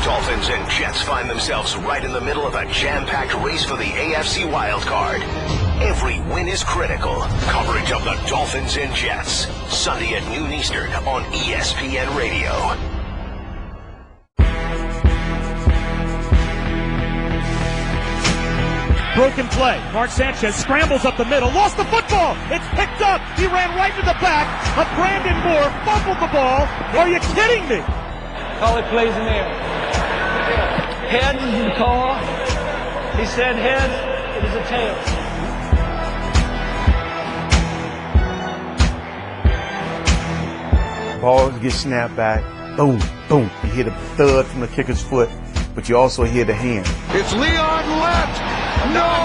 Dolphins and Jets find themselves right in the middle of a jam-packed race for the AFC wildcard. Every win is critical. Coverage of the Dolphins and Jets. Sunday at noon Eastern on ESPN Radio. Broken play. Mark Sanchez scrambles up the middle. Lost the football. It's picked up. He ran right to the back of Brandon Moore. Fumbled the ball. Are you kidding me? Call it plays in there. Head is the call. He said head. It is a tail. Balls get snapped back. Boom, boom. You hear the thud from the kicker's foot, but you also hear the hand. It's Leon left. No!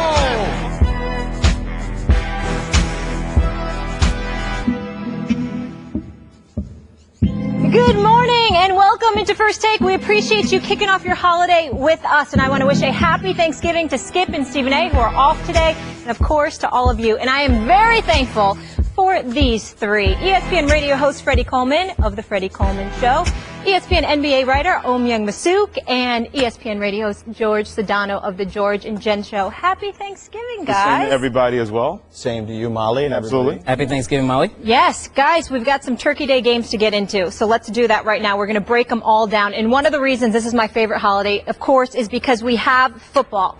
Good morning and welcome into First Take. We appreciate you kicking off your holiday with us, and I want to wish a happy Thanksgiving to Skip and Stephen A, who are off today, and of course to all of you. And I am very thankful for these three. ESPN radio host Freddie Coleman of The Freddie Coleman Show, ESPN NBA writer Youngmisuk, and ESPN radio host Jorge Sedano of The George and Jen Show. Happy Thanksgiving, guys. Same to everybody as well. Same to you, Molly, and Absolutely. everybody. Happy Thanksgiving, Molly. Yes, guys, we've got some Turkey Day games to get into, so let's do that right now. We're going to break them all down. And one of the reasons this is my favorite holiday, of course, is because we have football.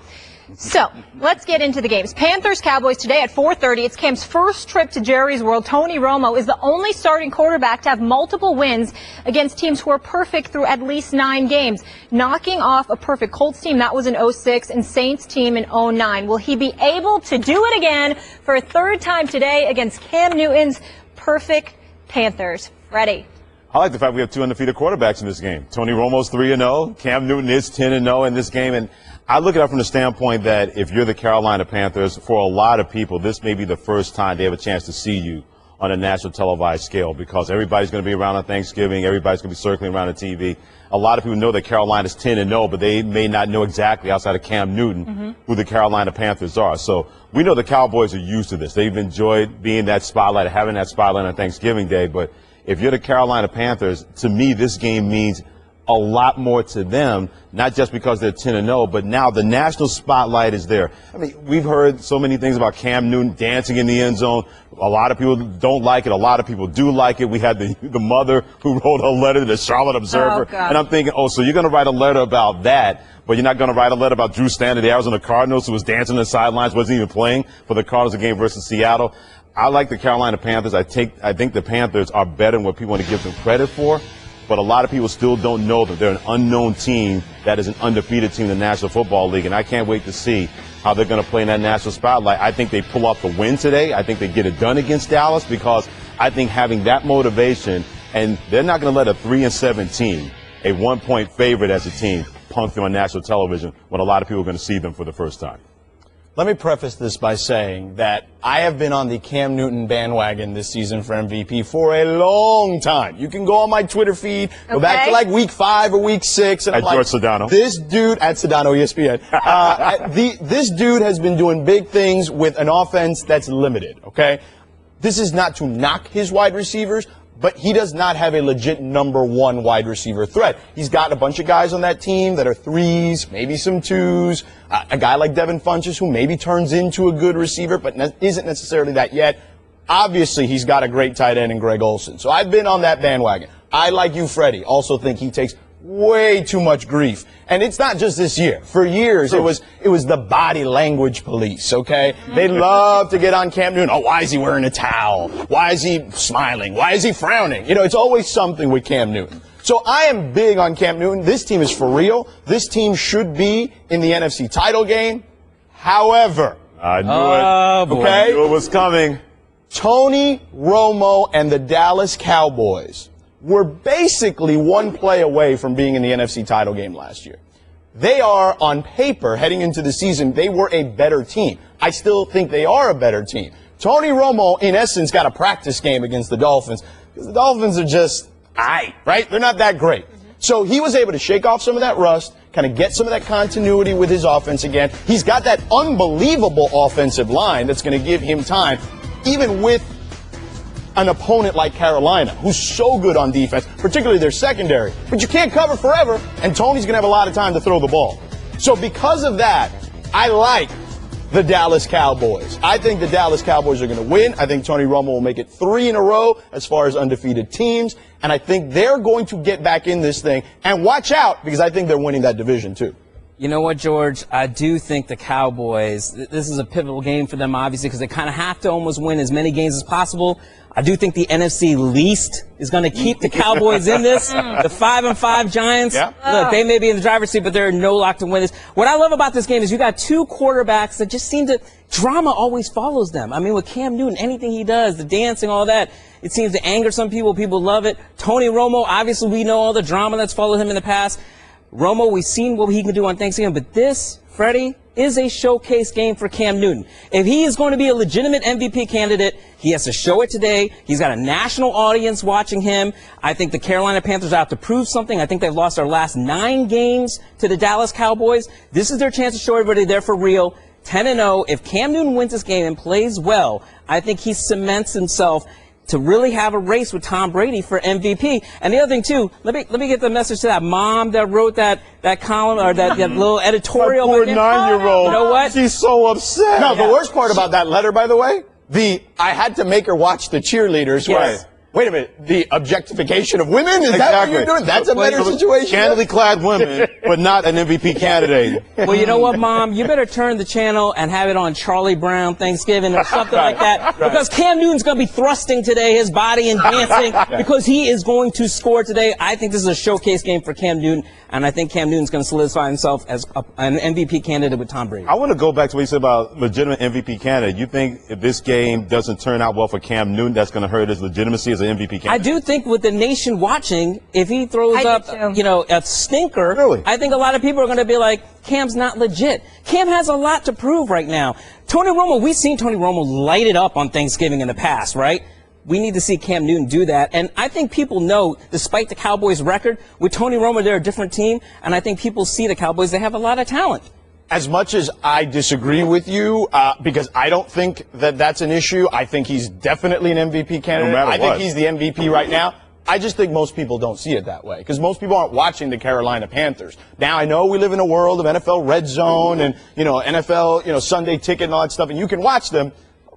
So, let's get into the games. Panthers Cowboys today at 4:30. It's Cam's first trip to Jerry's World. Tony Romo is the only starting quarterback to have multiple wins against teams who are perfect through at least 9 games, knocking off a perfect Colts team. That was in 06 and Saints team in 09. Will he be able to do it again for a third time today against Cam Newton's perfect Panthers? Freddie. I like the fact we have 2 undefeated quarterbacks in this game. Tony Romo's 3-0. Cam Newton is 10-0 in this game. And I look at it from the standpoint that if you're the Carolina Panthers, for a lot of people, this may be the first time they have a chance to see you on a national televised scale, because everybody's going to be around on Thanksgiving. Everybody's going to be circling around the TV. A lot of people know that Carolina's 10-0, but they may not know exactly outside of Cam Newton who the Carolina Panthers are. So we know the Cowboys are used to this. They've enjoyed being that spotlight, having that spotlight on Thanksgiving Day. But if you're the Carolina Panthers, to me, this game means a lot more to them, not just because they're 10-0, but now the national spotlight is there. I mean, we've heard so many things about Cam Newton dancing in the end zone. A lot of people don't like it. A lot of people do like it. We had the mother who wrote a letter to the Charlotte Observer. Oh, and I'm thinking, oh, so you're going to write a letter about that, but you're not going to write a letter about Drew Stanton, the Arizona Cardinals, who was dancing on the sidelines, wasn't even playing for the Cardinals game versus Seattle. I like the Carolina Panthers. I think the Panthers are better than what people want to give them credit for. But a lot of people still don't know that they're an unknown team that is an undefeated team in the National Football League. And I can't wait to see how they're going to play in that national spotlight. I think they pull off the win today. I think they get it done against Dallas, because I think having that motivation, and they're not going to let a 3-7 team, a 1-point favorite as a team, punk them on national television when a lot of people are going to see them for the first time. Let me preface this by saying that I have been on the Cam Newton bandwagon this season for MVP for a long time. You can go on my Twitter feed, go back to like week 5 or week 6. And At I'm like, Jorge Sedano. This dude, at Sedano ESPN, this dude has been doing big things with an offense that's limited, okay? This is not to knock his wide receivers, but he does not have a legit number 1 wide receiver threat. He's got a bunch of guys on that team that are 3s, maybe some 2s, a guy like Devin Funchess who maybe turns into a good receiver, but isn't necessarily that yet. Obviously, he's got a great tight end in Greg Olsen. So I've been on that bandwagon. I, like you, Freddie, also think he takes way too much grief. And it's not just this year. For years, it was the body language police, okay? They love to get on Cam Newton. Oh, why is he wearing a towel? Why is he smiling? Why is he frowning? You know, it's always something with Cam Newton. So I am big on Cam Newton. This team is for real. This team should be in the NFC title game. However, I knew it. Okay? I knew it was coming. Tony Romo and the Dallas Cowboys were basically 1 play away from being in the NFC title game last year. They are, on paper, heading into the season, they were a better team. I still think they are a better team. Tony Romo, in essence, got a practice game against the Dolphins, because the Dolphins are just, right? They're not that great. So he was able to shake off some of that rust, kind of get some of that continuity with his offense again. He's got that unbelievable offensive line that's going to give him time, even with an opponent like Carolina, who's so good on defense, particularly their secondary. But you can't cover forever, and Tony's going to have a lot of time to throw the ball. So because of that, I like the Dallas Cowboys. I think the Dallas Cowboys are going to win. I think Tony Romo will make it 3 in a row as far as undefeated teams. And I think they're going to get back in this thing. And watch out, because I think they're winning that division too. You know what, George? I do think the Cowboys, this is a pivotal game for them, obviously, because they kind of have to almost win as many games as possible. I do think the NFC least is going to keep the Cowboys in this. The 5-5 Giants, look, they may be in the driver's seat, but they're no lock to win this. What I love about this game is you got two quarterbacks that just seem to, drama always follows them. I mean, with Cam Newton, anything he does, the dancing, all that, it seems to anger some people. People love it. Tony Romo, obviously we know all the drama that's followed him in the past. Romo, we've seen what he can do on Thanksgiving, but this, Freddie, is a showcase game for Cam Newton. If he is going to be a legitimate MVP candidate, he has to show it today. He's got a national audience watching him. I think the Carolina Panthers have to prove something. I think they've lost their last 9 games to the Dallas Cowboys. This is their chance to show everybody they're for real. 10-0. If Cam Newton wins this game and plays well, I think he cements himself to really have a race with Tom Brady for MVP. And the other thing too, let me get the message to that mom that wrote that column or that little editorial. My poor 9-year-old. You know what? She's so upset. No, the worst part about that letter, by the way, I had to make her watch the cheerleaders. Yes. Right. Wait a minute, the objectification of women? Is that what you're doing? That's a better situation. Scantily clad women, but not an MVP candidate. Well, you know what, Mom? You better turn the channel and have it on Charlie Brown Thanksgiving or something like that. Because Cam Newton's going to be thrusting today, his body and dancing, because he is going to score today. I think this is a showcase game for Cam Newton, and I think Cam Newton's going to solidify himself as an MVP candidate with Tom Brady. I want to go back to what you said about legitimate MVP candidate. You think if this game doesn't turn out well for Cam Newton, that's going to hurt his legitimacy as an MVP candidate? I do think with the nation watching, if he throws up, a stinker, really? I think a lot of people are going to be like, Cam's not legit. Cam has a lot to prove right now. Tony Romo, we've seen Tony Romo light it up on Thanksgiving in the past, right? We need to see Cam Newton do that. And I think people know, despite the Cowboys' record, with Tony Romo, they're a different team. And I think people see the Cowboys, they have a lot of talent. As much as I disagree with you, because I don't think that that's an issue, I think he's definitely an MVP candidate. No matter I think what. he's the MVP right now. I just think most people don't see it that way, because most people aren't watching the Carolina Panthers. Now, I know we live in a world of NFL Red Zone and, NFL, Sunday Ticket and all that stuff, and you can watch them.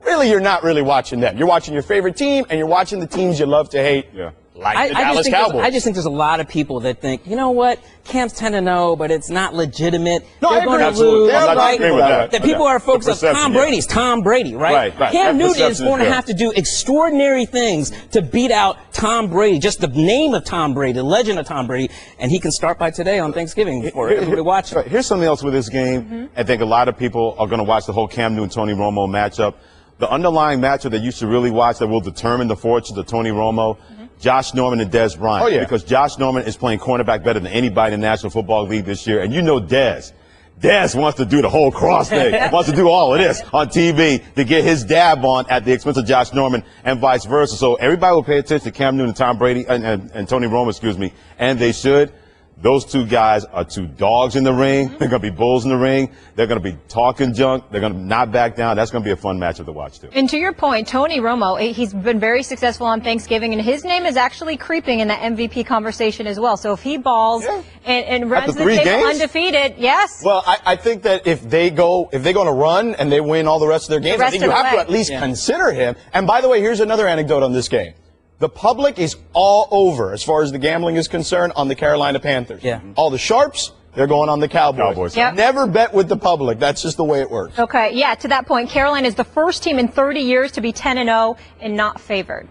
Really, you're not really watching them. You're watching your favorite team, and you're watching the teams you love to hate. Yeah. Like the Dallas Cowboys. I just think there's a lot of people that think, you know what, Cam's 10-0, but it's not legitimate. No, they're I going to agree. lose. I'm not Right? agreeing with that. That people are focused on Tom Brady's Tom Brady, right? Right. Cam That Newton is perception going to is have to do extraordinary things to beat out Tom Brady, just the name of Tom Brady, the legend of Tom Brady, and he can start by today on Thanksgiving for everybody watching. Here's something else with this game. I think a lot of people are going to watch the whole Cam Newton-Tony Romo matchup. The underlying matchup that you should really watch that will determine the fortunes of Tony Romo, Josh Norman and Dez Bryant. Oh, yeah. Because Josh Norman is playing cornerback better than anybody in the National Football League this year. And you know Dez. Dez wants to do the whole cross thing, wants to do all of this on TV to get his dab on at the expense of Josh Norman and vice versa. So everybody will pay attention to Cam Newton and Tom Brady and Tony Romo, and they should. Those two guys are two dogs in the ring. They're going to be bulls in the ring. They're going to be talking junk. They're going to not back down. That's going to be a fun matchup to watch, too. And to your point, Tony Romo, he's been very successful on Thanksgiving, and his name is actually creeping in the MVP conversation as well. So if he balls and runs the table undefeated, yes. Well, I think that if they go on a run and they win all the rest of their games, I think you have to at least consider him. And by the way, here's another anecdote on this game. The public is all over, as far as the gambling is concerned, on the Carolina Panthers. Yeah. All the sharps, they're going on the Cowboys. Yep. Never bet with the public. That's just the way it works. Okay, yeah, to that point, Carolina is the first team in 30 years to be 10-0 and not favored.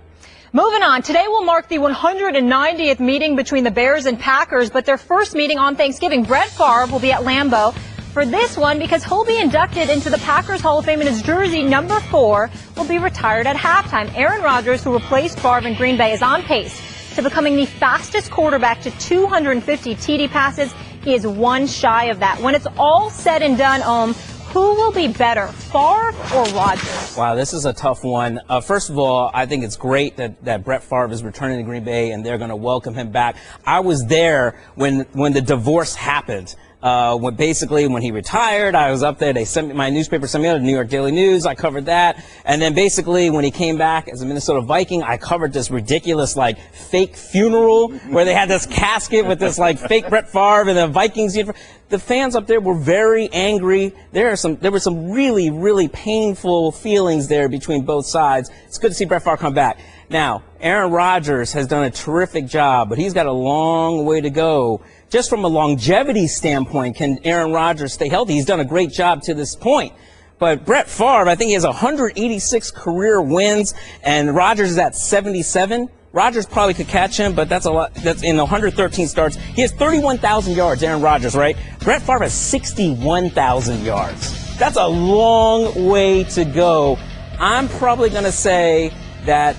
Moving on, today will mark the 190th meeting between the Bears and Packers, but their first meeting on Thanksgiving. Brett Favre will be at Lambeau for this one because he'll be inducted into the Packers Hall of Fame, and his jersey, number 4, will be retired at halftime. Aaron Rodgers, who replaced Favre in Green Bay, is on pace to becoming the fastest quarterback to 250 TD passes. He is one shy of that. When it's all said and done, who will be better, Favre or Rodgers? Wow, this is a tough one. First of all, I think it's great that Brett Favre is returning to Green Bay and they're going to welcome him back. I was there when the divorce happened. When he retired, I was up there. They sent me, my newspaper sent me out, the New York Daily News. I covered that. And then basically when he came back as a Minnesota Viking, I covered this ridiculous, like, fake funeral where they had this casket with this, like, fake Brett Favre and the Vikings uniform. The fans up there were very angry. There were some really, really painful feelings there between both sides. It's good to see Brett Favre come back. Now, Aaron Rodgers has done a terrific job, but he's got a long way to go. Just from a longevity standpoint, can Aaron Rodgers stay healthy? He's done a great job to this point. But Brett Favre, I think he has 186 career wins, and Rodgers is at 77. Rodgers probably could catch him, but that's a lot. That's in 113 starts. He has 31,000 yards, Aaron Rodgers, right? Brett Favre has 61,000 yards. That's a long way to go. I'm probably going to say that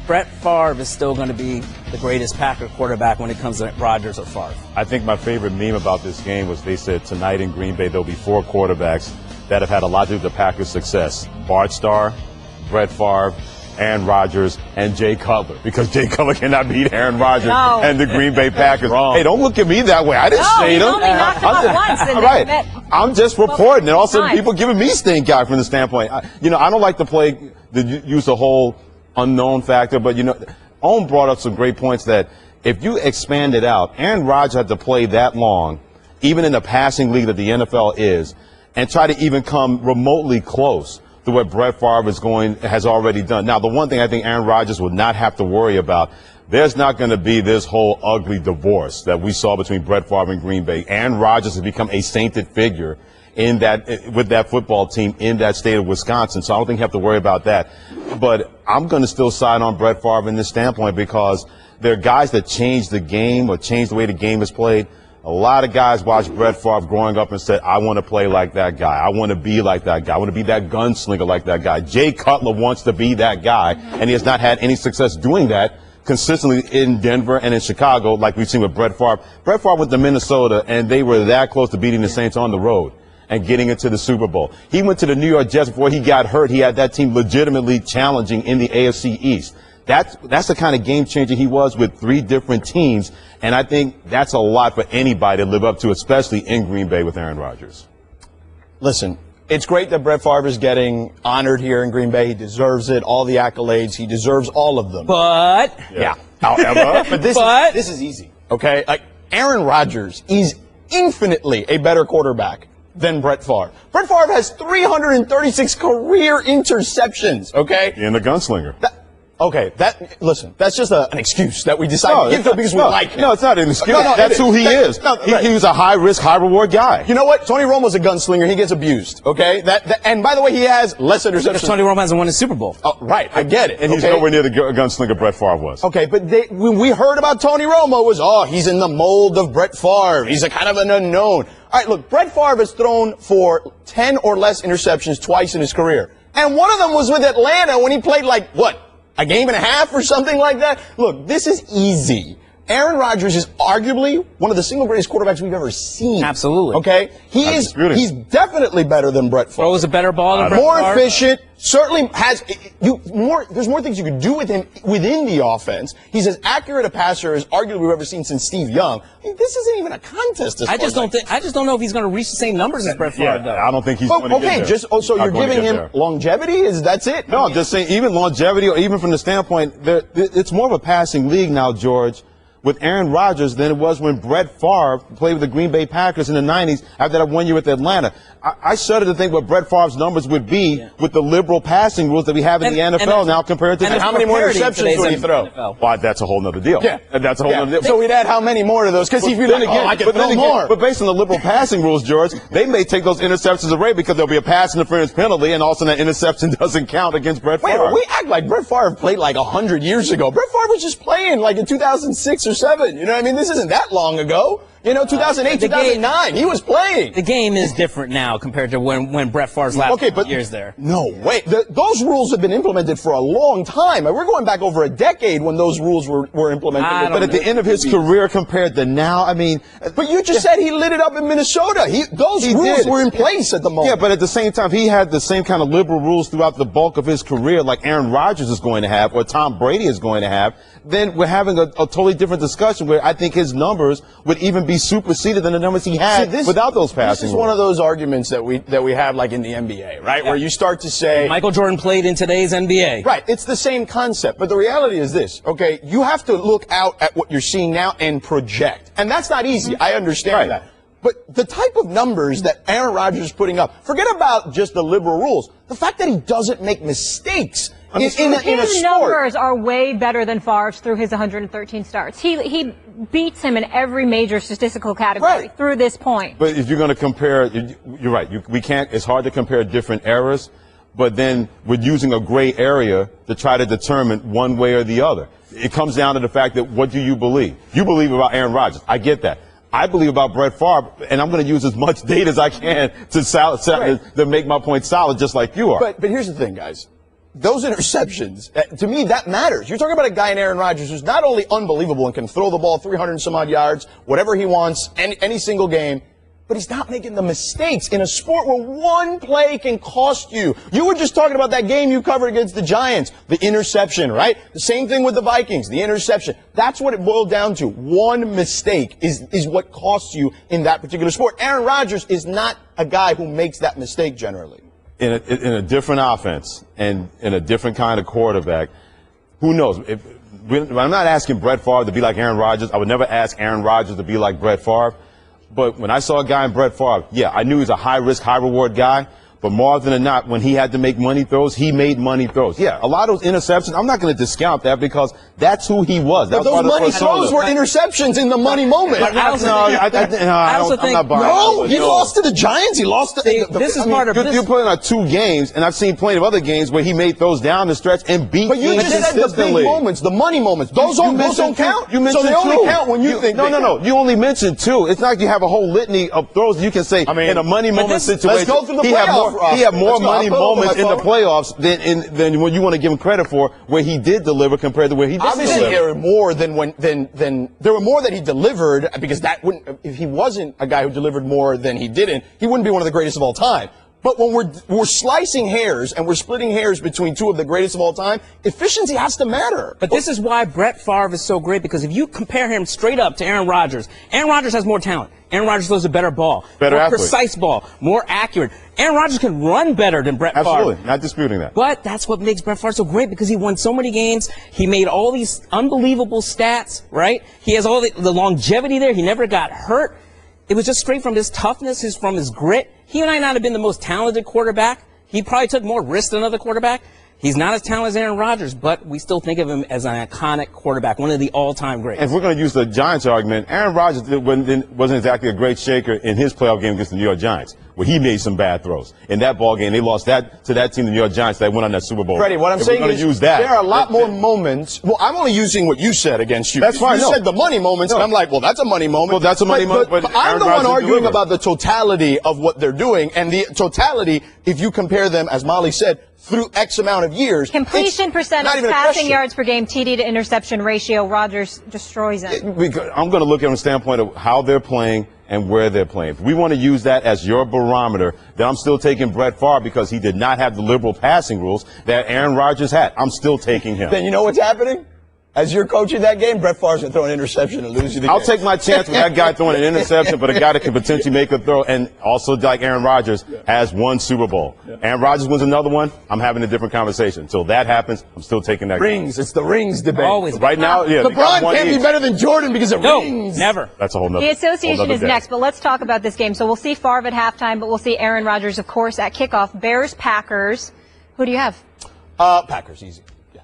Brett Favre is still going to be the greatest Packer quarterback when it comes to Rodgers or Favre. I think my favorite meme about this game was they said tonight in Green Bay there'll be 4 quarterbacks that have had a lot to do with the Packers' success. Bart Starr, Brett Favre, Aaron Rodgers, and Jay Cutler, because Jay Cutler cannot beat Aaron Rodgers and the Green Bay Packers. Hey, don't look at me that way. I didn't shade him. Only knocked him off once. All right. I'm just reporting, and all of a sudden people giving me stink eye from the standpoint. I don't like to use the whole unknown factor, but Owen brought up some great points that if you expand it out, Aaron Rodgers had to play that long, even in the passing league that the NFL is, and try to even come remotely close to what Brett Favre has already done. Now, the one thing I think Aaron Rodgers would not have to worry about, there's not going to be this whole ugly divorce that we saw between Brett Favre and Green Bay. Aaron Rodgers has become a sainted figure with that football team in that state of Wisconsin, so I don't think you have to worry about that. But I'm going to still side on Brett Favre in this standpoint, because there are guys that change the game or change the way the game is played. A lot of guys watched Brett Favre growing up and said, I want to play like that guy. I want to be like that guy. I want to be that gunslinger like that guy. Jay Cutler wants to be that guy, and he has not had any success doing that consistently in Denver and in Chicago like we've seen with Brett Favre. Brett Favre went to Minnesota, and they were that close to beating the Saints on the road and getting into the Super Bowl. He went to the New York Jets before he got hurt. He had that team legitimately challenging in the AFC East. That's the kind of game changer he was with 3 different teams, and I think that's a lot for anybody to live up to, especially in Green Bay with Aaron Rodgers. Listen, it's great that Brett Favre is getting honored here in Green Bay. He deserves it, all the accolades. He deserves all of them. But however, this is easy, okay? Like, Aaron Rodgers is infinitely a better quarterback than Brett Favre. Brett Favre has 336 career interceptions, okay? And the gunslinger. Listen, that's just an excuse that we decided to give to because we like him. No, it's not an excuse. That's who he is. He was a high-risk, high-reward guy. You know what? Tony Romo's a gunslinger. He gets abused, okay? And by the way, he has less interceptions. Because Tony Romo hasn't won a Super Bowl. Oh, right, I get it. And he's nowhere near the gunslinger Brett Favre was. Okay, but when we heard about Tony Romo, it was, he's in the mold of Brett Favre. He's a kind of an unknown. All right, look, Brett Favre has thrown for 10 or less interceptions twice in his career. And one of them was with Atlanta when he played a game and a half or something like that? Look, this is easy. Aaron Rodgers is arguably one of the single greatest quarterbacks we've ever seen. Absolutely. Okay? He's definitely better than Brett Favre. Throws a better ball than Brett Favre. More Favre. efficient. Certainly there's more things you can do with him within the offense. He's as accurate a passer as arguably we've ever seen since Steve Young. I mean, this isn't even a contest. I just don't know if he's going to reach the same numbers as Brett Favre does. I don't think he's going to get there. So you're giving him longevity? That's it? No, I'm just saying even longevity, or even from the standpoint, it's more of a passing league now, George, with Aaron Rodgers than it was when Brett Favre played with the Green Bay Packers in the 90s after that 1 year with Atlanta. I shudder to think what Brett Favre's numbers would be with the liberal passing rules that we have in the NFL now compared to how many more interceptions would he throw? Well, that's a whole nother deal. Yeah. That's a whole nother deal. So we'd add how many more to those? Because if you're I can throw more. But based on the liberal passing rules, George, they may take those interceptions away because there'll be a pass interference penalty, and also that interception doesn't count against Brett Favre. Wait, we act like Brett Favre played 100 years ago. Brett Favre was just playing in 2006 or 7. You know what I mean? This isn't that long ago. 2008, 2009, he was playing. The game is different now compared to when Brett Favre's last years there. No, wait. Those rules have been implemented for a long time. We're going back over a decade when those rules were implemented. But at the end of his career compared to now, But you just said he lit it up in Minnesota. Those rules were in place at the moment. Yeah, but at the same time, he had the same kind of liberal rules throughout the bulk of his career like Aaron Rodgers is going to have or Tom Brady is going to have. Then we're having a totally different discussion where I think his numbers would even be be superseded than the numbers he had without those passing. This is one of those arguments that we have like in the NBA, right? Yeah. Where you start to say Michael Jordan played in today's NBA. Right. It's the same concept. But the reality is this, okay? You have to look out at what you're seeing now and project. And that's not easy. I understand that. But the type of numbers that Aaron Rodgers is putting up, forget about just the liberal rules. The fact that he doesn't make mistakes in a sport. His numbers are way better than Favre's through his 113 starts. He beats him in every major statistical category through this point. But if you're going to compare, you're right. We can't. It's hard to compare different eras. But then we're using a gray area to try to determine one way or the other. It comes down to the fact that what do you believe? You believe about Aaron Rodgers. I get that. I believe about Brett Favre, and I'm going to use as much data as I can to make my point solid, just like you are. But here's the thing, guys. Those interceptions, to me, that matters. You're talking about a guy in Aaron Rodgers who's not only unbelievable and can throw the ball 300 and some odd yards, whatever he wants, any single game, but he's not making the mistakes in a sport where one play can cost you. You were just talking about that game you covered against the Giants, the interception, right? The same thing with the Vikings, the interception. That's what it boiled down to. One mistake is what costs you in that particular sport. Aaron Rodgers is not a guy who makes that mistake generally. In a different offense and in a different kind of quarterback, who knows? I'm not asking Brett Favre to be like Aaron Rodgers. I would never ask Aaron Rodgers to be like Brett Favre. But when I saw a guy in Brett Favre, yeah, I knew he was a high-risk, high-reward guy. But more often than not, when he had to make money throws, he made money throws. Yeah, a lot of those interceptions, I'm not going to discount that because that's who he was. But those money throws were interceptions in the money moment. I also think he lost to the Giants. He lost to this is part of You're putting on 2 games, and I've seen plenty of other games where he made throws down the stretch and beat. But you just said the big moments, the money moments. Those don't count. You mentioned so they only count when you think. No. You only mentioned 2. It's not like you have a whole litany of throws you can say in a money moment situation. Let's go through the playoffs. He had more money moments in the playoffs than what you want to give him credit for, where he did deliver compared to where he didn't. Obviously, there were more there were more that he delivered, because that wouldn't, if he wasn't a guy who delivered more than he didn't, he wouldn't be one of the greatest of all time. But when we're slicing hairs and we're splitting hairs between 2 of the greatest of all time, efficiency has to matter. But this is why Brett Favre is so great, because if you compare him straight up to Aaron Rodgers has more talent. Aaron Rodgers throws a better ball, more precise ball, more accurate. Aaron Rodgers can run better than Brett Favre. Absolutely, not disputing that. But that's what makes Brett Favre so great, because he won so many games. He made all these unbelievable stats, right? He has all the longevity there. He never got hurt. It was just straight from his toughness, from his grit. He might not have been the most talented quarterback. He probably took more risks than other quarterback. He's not as talented as Aaron Rodgers, but we still think of him as an iconic quarterback, one of the all-time greats. And if we're going to use the Giants argument, Aaron Rodgers wasn't exactly a great shaker in his playoff game against the New York Giants, where he made some bad throws. In that ball game, they lost that to that team, the New York Giants, that went on that Super Bowl. Freddie, what I'm saying is there are a lot more moments. Well, I'm only using what you said against you. That's fine. You said the money moments, and I'm like, well, that's a money moment. Well, that's a money moment. But I'm the one arguing about the totality of what they're doing, and the totality, if you compare them, as Molly said, through X amount of years. Completion percentage, passing yards per game, TD to interception ratio, Rodgers destroys it. I'm going to look at it from the standpoint of how they're playing and where they're playing. If we want to use that as your barometer, then I'm still taking Brett Favre, because he did not have the liberal passing rules that Aaron Rodgers had. I'm still taking him. Then you know what's happening? As you're coaching that game, Brett Favre's going to throw an interception and lose you the game. I'll take my chance with that guy throwing an interception, but a guy that can potentially make a throw, and also like Aaron Rodgers has won Super Bowl. Aaron Rodgers wins another one, I'm having a different conversation. Until that happens, I'm still taking that rings. It's the rings debate. Always. Right now, yeah. LeBron can't be better than Jordan because of rings. Never. That's a whole nother. The association is next, but let's talk about this game. So we'll see Favre at halftime, but we'll see Aaron Rodgers, of course, at kickoff. Bears-Packers. Who do you have? Packers, easy. Yeah.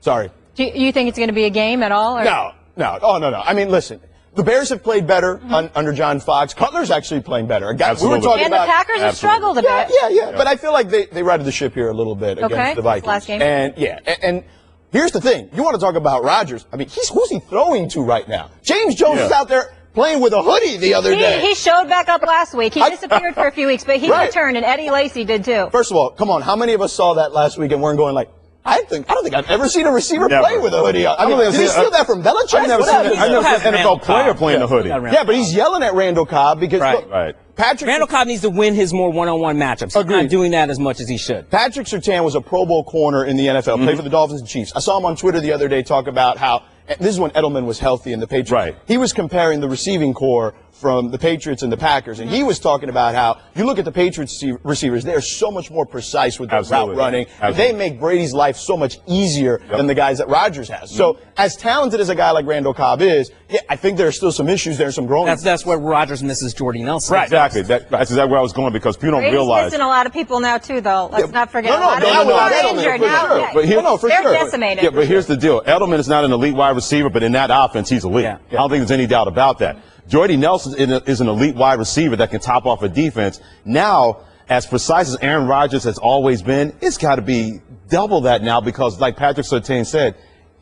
Sorry. Do you think it's going to be a game at all? Or? No. Oh, no. I mean, listen. The Bears have played better under John Fox. Cutler's actually playing better. Absolutely. We were talking about the Packers have struggled a bit. Yeah. But I feel like they righted the ship here a little bit against the Vikings. Last game. And here's the thing. You want to talk about Rodgers. I mean, who's he throwing to right now? James Jones is out there playing with a hoodie the other day. He showed back up last week. He disappeared for a few weeks, but he returned, and Eddie Lacy did too. First of all, come on. How many of us saw that last week and weren't going like, I don't think I've ever seen a receiver play with a hoodie on. I mean, did he steal that from Belichick? I've never seen an NFL player playing a hoodie. Yeah, but he's yelling at Randall Cobb because look, Randall Cobb needs to win his more one-on-one matchups. He's not doing that as much as he should. Patrick Surtain was a Pro Bowl corner in the NFL, played for the Dolphins and Chiefs. I saw him on Twitter the other day talk about how, this is when Edelman was healthy in the Patriots. Right. He was comparing the receiving core from the Patriots and the Packers, and he was talking about how you look at the Patriots receivers, they are so much more precise with their route running. They make Brady's life so much easier than the guys that Rodgers has. So as talented as a guy like Randall Cobb is, yeah, I think there are still some issues there, some growing. That's where Rodgers misses Jordy Nelson. Right, exactly. That's exactly where I was going, because people don't Brady's realize. missing a lot of people now too, though. Let's not forget. No, Injured now. But here, They're decimated. Yeah, but here's the deal. Edelman is not an elite wide receiver, but in that offense, he's elite. I don't think there's any doubt about that. Jordy Nelson is an elite wide receiver that can top off a defense. Now, as precise as Aaron Rodgers has always been, it's got to be double that now, because, like Patrick Surtain said,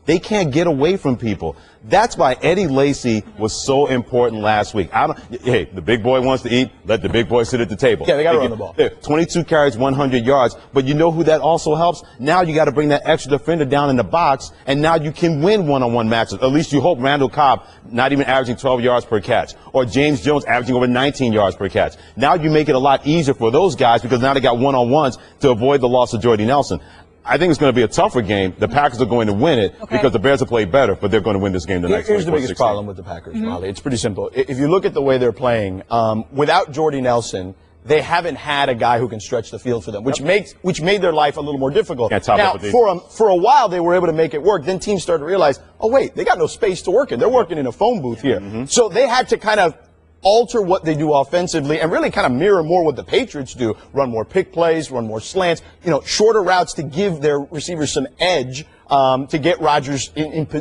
they can't get away from people. That's why Eddie Lacy was so important last week. Hey, the big boy wants to eat. Let the big boy sit at the table. Yeah, they got to run the ball. 22 carries, 100 yards. But you know who that also helps? Now you got to bring that extra defender down in the box, and now you can win one-on-one matches. At least you hope Randall Cobb not even averaging 12 yards per catch, or James Jones averaging over 19 yards per catch. Now you make it a lot easier for those guys, because now they got one-on-ones to avoid the loss of Jordy Nelson. I think it's going to be a tougher game. The Packers are going to win it because the Bears have played better, but they're going to win this game the next. Here's the biggest problem with the Packers, Molly. It's pretty simple. If you look at the way they're playing, without Jordy Nelson, they haven't had a guy who can stretch the field for them, which made their life a little more difficult. Now, for a while, they were able to make it work. Then teams started to realize, oh, wait, they got no space to work in. They're working in a phone booth here. So they had to kind of alter what they do offensively and really kind of mirror more what the Patriots do. Run more pick plays, run more slants, shorter routes to give their receivers some edge to get Rodgers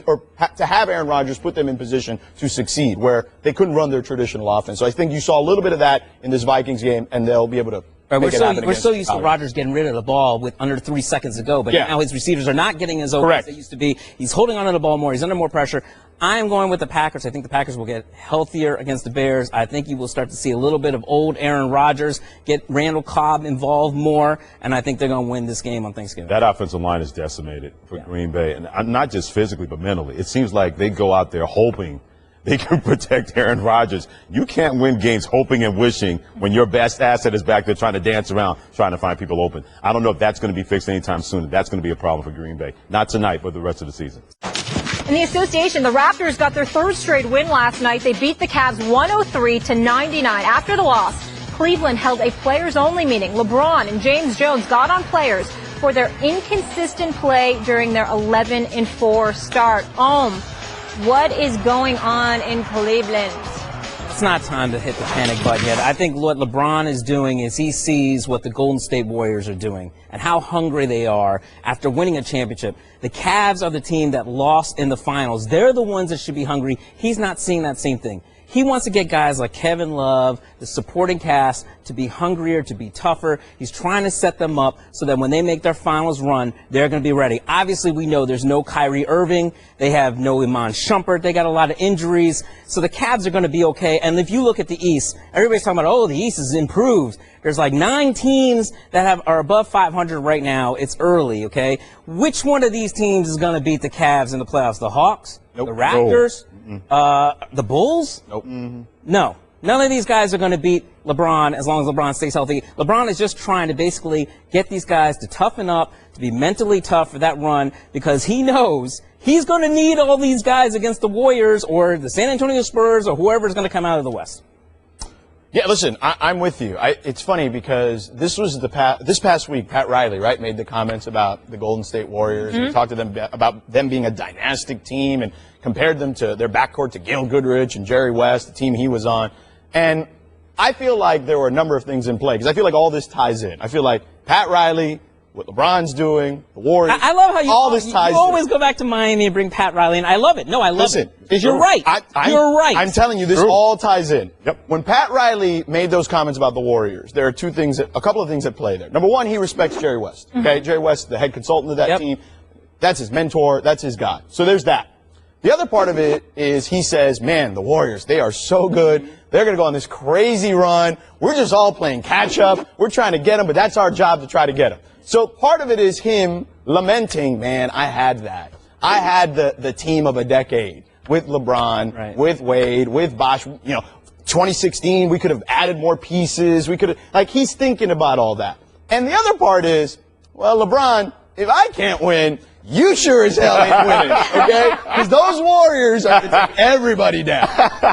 or to have Aaron Rodgers put them in position to succeed where they couldn't run their traditional offense. So I think you saw a little bit of that in this Vikings game, and they'll be able to We're so used to Rodgers getting rid of the ball with under 3 seconds to go, but now his receivers are not getting as open as they used to be. He's holding on to the ball more. He's under more pressure. I am going with the Packers. I think the Packers will get healthier against the Bears. I think you will start to see a little bit of old Aaron Rodgers, get Randall Cobb involved more, and I think they're going to win this game on Thanksgiving. That offensive line is decimated for Green Bay, and not just physically but mentally. It seems like they go out there hoping they can protect Aaron Rodgers. You can't win games hoping and wishing when your best asset is back there trying to dance around, trying to find people open. I don't know if that's going to be fixed anytime soon. That's going to be a problem for Green Bay. Not tonight, but the rest of the season. In the association, the Raptors got their third straight win last night. They beat the Cavs 103-99. After the loss, Cleveland held a players-only meeting. LeBron and James Jones got on players for their inconsistent play during their 11-4 start. What is going on in Cleveland? It's not time to hit the panic button yet. I think what LeBron is doing is he sees what the Golden State Warriors are doing and how hungry they are after winning a championship. The Cavs are the team that lost in the finals. They're the ones that should be hungry. He's not seeing that same thing. He wants to get guys like Kevin Love, the supporting cast, to be hungrier, to be tougher. He's trying to set them up so that when they make their finals run, they're going to be ready. Obviously, we know there's no Kyrie Irving. They have no Iman Shumpert. They got a lot of injuries. So the Cavs are going to be okay. And if you look at the East, everybody's talking about, oh, the East is improved. There's like 9 teams that are above 500 right now. It's early, okay? Which one of these teams is going to beat the Cavs in the playoffs? The Hawks? Nope. The Raptors? The Bulls? Nope. No. None of these guys are going to beat LeBron as long as LeBron stays healthy. LeBron is just trying to basically get these guys to toughen up, to be mentally tough for that run, because he knows he's going to need all these guys against the Warriors or the San Antonio Spurs or whoever is going to come out of the West. Yeah, listen, I'm with you. It's funny because this past week, Pat Riley, right, made the comments about the Golden State Warriors and talked to them about them being a dynastic team and compared them to their backcourt to Gail Goodrich and Jerry West, the team he was on. And I feel like there were a number of things in play because I feel like all this ties in. I feel like Pat Riley, what LeBron's doing, the Warriors. I love how you always in. go back to Miami and bring Pat Riley in. I love it. No, I love it. You're right. You're right. I'm telling you, this all ties in. Yep. When Pat Riley made those comments about the Warriors, there are a couple of things at play there. Number one, he respects Jerry West. Okay, Jerry West, the head consultant of that team. That's his mentor. That's his guy. So there's that. The other part of it is he says, man, the Warriors, they are so good. They're going to go on this crazy run. We're just all playing catch up. We're trying to get them, but that's our job to try to get them. So part of it is him lamenting, man, I had that. I had the team of a decade with LeBron, with Wade, with Bosh. 2016, we could have added more pieces. We could have, he's thinking about all that. And the other part is, well, LeBron, if I can't win, you sure as hell ain't winning, okay? Because those Warriors are going to take everybody down.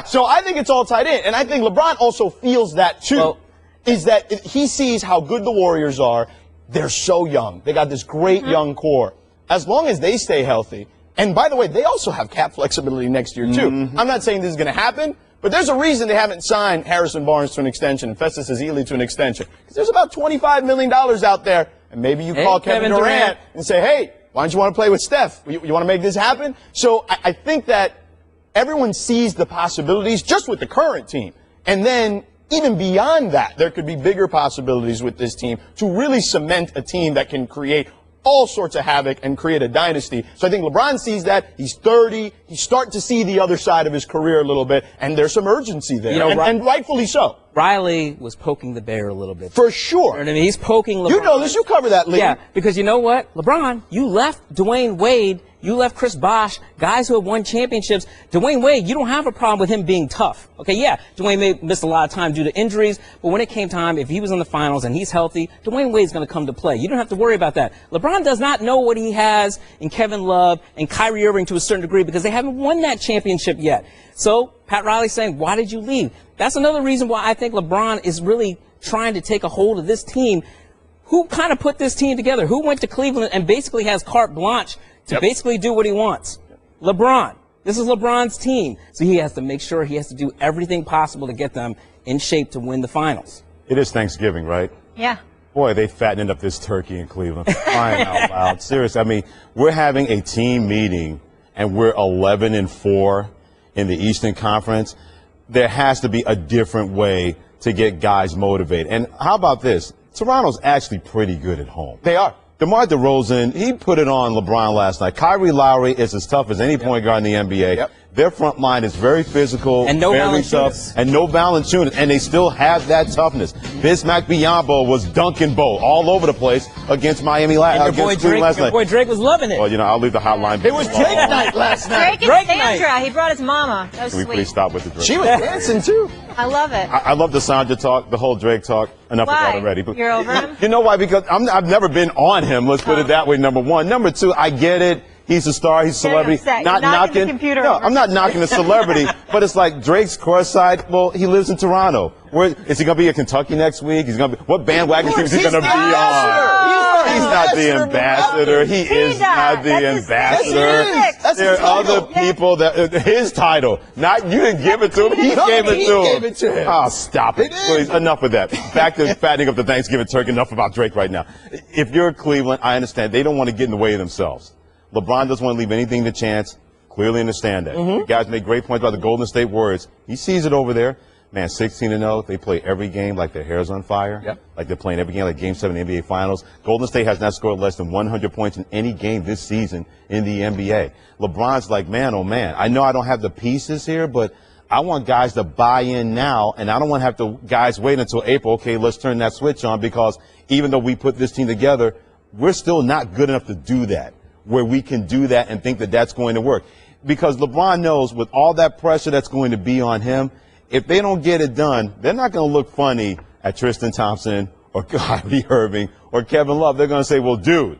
So I think it's all tied in. And I think LeBron also feels that, too, is that he sees how good the Warriors are. They're so young. They got this great young core. As long as they stay healthy, and by the way, they also have cap flexibility next year, too. I'm not saying this is going to happen, but there's a reason they haven't signed Harrison Barnes to an extension and Festus Ezeli to an extension. Because there's about $25 million out there, and maybe you call Kevin Durant and say, hey, why don't you want to play with Steph? You want to make this happen? So I think that everyone sees the possibilities just with the current team. And then even beyond that, there could be bigger possibilities with this team to really cement a team that can create all sorts of havoc and create a dynasty. So I think LeBron sees that. He's 30. He's starting to see the other side of his career a little bit, and there's some urgency there, and rightfully so. Riley was poking the bear a little bit. For sure. You know what I mean? He's poking LeBron. You know this. You cover that, Lee. Yeah, because you know what? LeBron, you left Dwayne Wade, you left Chris Bosh, guys who have won championships. Dwayne Wade, you don't have a problem with him being tough. Okay, yeah, Dwayne Wade missed a lot of time due to injuries, but when it came time, if he was in the finals and he's healthy, Dwayne Wade's going to come to play. You don't have to worry about that. LeBron does not know what he has in Kevin Love and Kyrie Irving to a certain degree because they haven't won that championship yet. So Pat Riley's saying, why did you leave? That's another reason why I think LeBron is really trying to take a hold of this team. Who kind of put this team together? Who went to Cleveland and basically has carte blanche to basically do what he wants? LeBron. This is LeBron's team. So he has to make sure he has to do everything possible to get them in shape to win the finals. It is Thanksgiving, right? Yeah. Boy, they fattening up this turkey in Cleveland. Crying out loud. Seriously, I mean, we're having a team meeting, and we're 11-4 in the Eastern Conference. There has to be a different way to get guys motivated. And how about this? Toronto's actually pretty good at home. They are. DeMar DeRozan, he put it on LeBron last night. Kyrie Lowry is as tough as any point guard in the NBA. Their front line is very physical, and no very tough, and no Valanciunas, and they still have that toughness. Bismack Biyombo was dunking Bo all over the place against Miami last night. Your boy Drake was loving it. Well, you know, I'll leave the hotline. It was Drake night last night. Drake and Sandra. He brought his mama. That was Can we sweet. please stop with the Drake? She was dancing, too. I love it. I love the Sandra talk, the whole Drake talk. Enough of that already. But you're over him? You know why? Because I've never been on him. Let's put it that way, number one. Number two, I get it. He's a star. He's a celebrity. Not knocking the computer No, over. I'm not knocking the celebrity. But it's like Drake's courtside. Well, he lives in Toronto. Where is he going to be at Kentucky next week? He's going to be. What bandwagon is he going to be on? He's not the ambassador. He is not the ambassador. There are other people that his title. Not you didn't give it to him. He gave it to him. Oh, stop it. Please, enough of that. Back to fattening up the Thanksgiving turkey. Enough about Drake right now. If you're Cleveland, I understand. They don't want to get in the way of themselves. LeBron doesn't want to leave anything to chance. Clearly understand that. You guys make great points about the Golden State Warriors. He sees it over there. Man, 16-0. They play every game like their hair's on fire. Like they're playing every game like Game 7 of the NBA Finals. Golden State has not scored less than 100 points in any game this season in the NBA. LeBron's like, man, oh, man, I know I don't have the pieces here, but I want guys to buy in now, and I don't want to have to guys wait until April. Okay, let's turn that switch on, because even though we put this team together, we're still not good enough to do that, where we can do that and think that that's going to work. Because LeBron knows with all that pressure that's going to be on him, if they don't get it done, they're not going to look funny at Tristan Thompson or Kyrie Irving or Kevin Love. They're going to say, well, dude,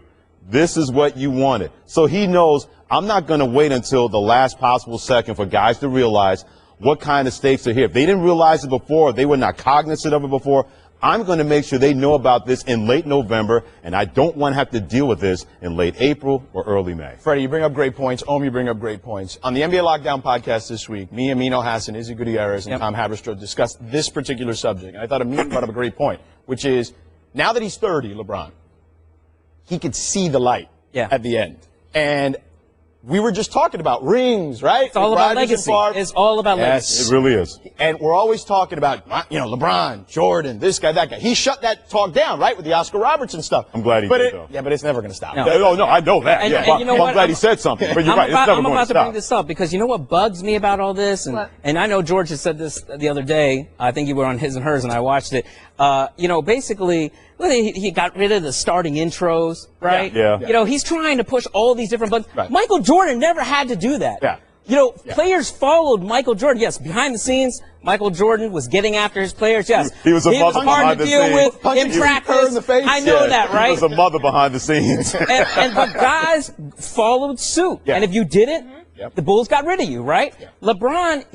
this is what you wanted. So he knows I'm not going to wait until the last possible second for guys to realize what kind of stakes are here. If they didn't realize it before, if they were not cognizant of it before, I'm going to make sure they know about this in late November, and I don't want to have to deal with this in late April or early May. Freddie, you bring up great points. You bring up great points. On the NBA Lockdown podcast this week, me, Amino Hassan, Izzy Gutierrez, and Tom Haberstroh discussed this particular subject. And I thought Amino brought up a great point, which is now that he's 30, LeBron, he could see the light at the end. And we were just talking about rings, right? It's all about legacy. It's all about legacy. It really is. And we're always talking about, LeBron, Jordan, this guy, that guy. He shut that talk down, right, with the Oscar Robertson stuff. I'm glad he did, though. Yeah, but it's never going to stop. No, I know that. And you know what? I'm glad he said something. But you're right. It's never going to stop. I'm about to bring this up because you know what bugs me about all this? And I know George has said this the other day. I think you were on His and Hers, and I watched it. Basically, he got rid of the starting intros, right? Yeah. He's trying to push all these different buttons. Right. Michael Jordan never had to do that. Yeah. Players followed Michael Jordan. Yes, behind the scenes, Michael Jordan was getting after his players. Yes, he was a mother hard behind to the deal scenes. with in practice. In the face. I know that, right? He was a mother behind the scenes. But guys followed suit. Yeah. And if you didn't, the Bulls got rid of you, right? Yeah. LeBron,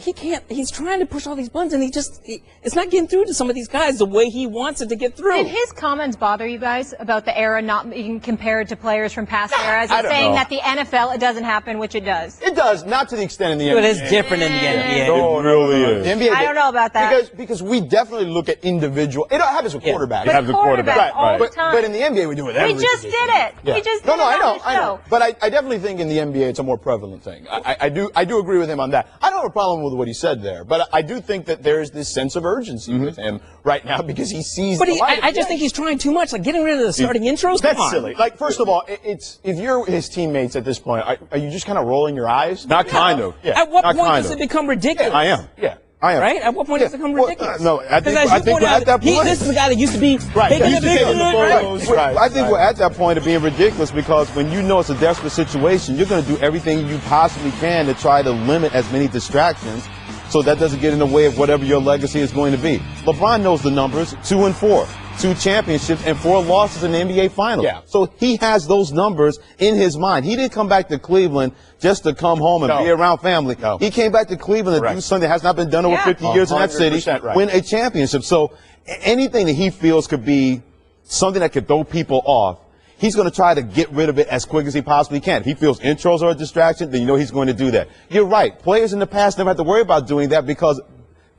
he's trying to push all these buttons, and it's not getting through to some of these guys the way he wants it to get through. Did his comments bother you guys about the era not being compared to players from past eras and don't saying know. that the NFL, it doesn't happen, which it does? It does, not to the extent in the But NBA. it's different in the NBA. It really is. The NBA, I don't know about that. Because we definitely look at individual. It happens with quarterbacks. It happens with quarterbacks. all the time. But in the NBA, we do it every We just did it. Yeah. We just No, did no, it I on know, the I know. show. But I definitely think in the NBA it's a more prevalent thing. I do agree with him on that. I don't have a problem with what he said there, but I do think that there's this sense of urgency with him right now because he sees. But the light I of just day. think he's trying too much, like getting rid of the starting intros. Come That's on. silly. Like, first of all, it's if you're his teammates at this point, are you just kind of rolling your eyes? Not kind of. Yeah. At what Not point kind does of. it become ridiculous? I am. Yeah. I am. Right? At what point does it become ridiculous? No, I think, Because as you pointed we're at out, that point. this is the guy that used to be taking He the used to take big the photos. Right. I think we're at that point of being ridiculous because when you know it's a desperate situation, you're going to do everything you possibly can to try to limit as many distractions so that doesn't get in the way of whatever your legacy is going to be. LeBron knows the numbers, 2-4, 2 championships, and 4 losses in the NBA Finals. Yeah. So he has those numbers in his mind. He didn't come back to Cleveland just to come home and be around family. No. He came back to Cleveland to do something that has not been done over 50 years in that city, 100% right. win a championship. So anything that he feels could be something that could throw people off, he's going to try to get rid of it as quick as he possibly can. If he feels intros are a distraction, then you know he's going to do that. You're right. Players in the past never had to worry about doing that because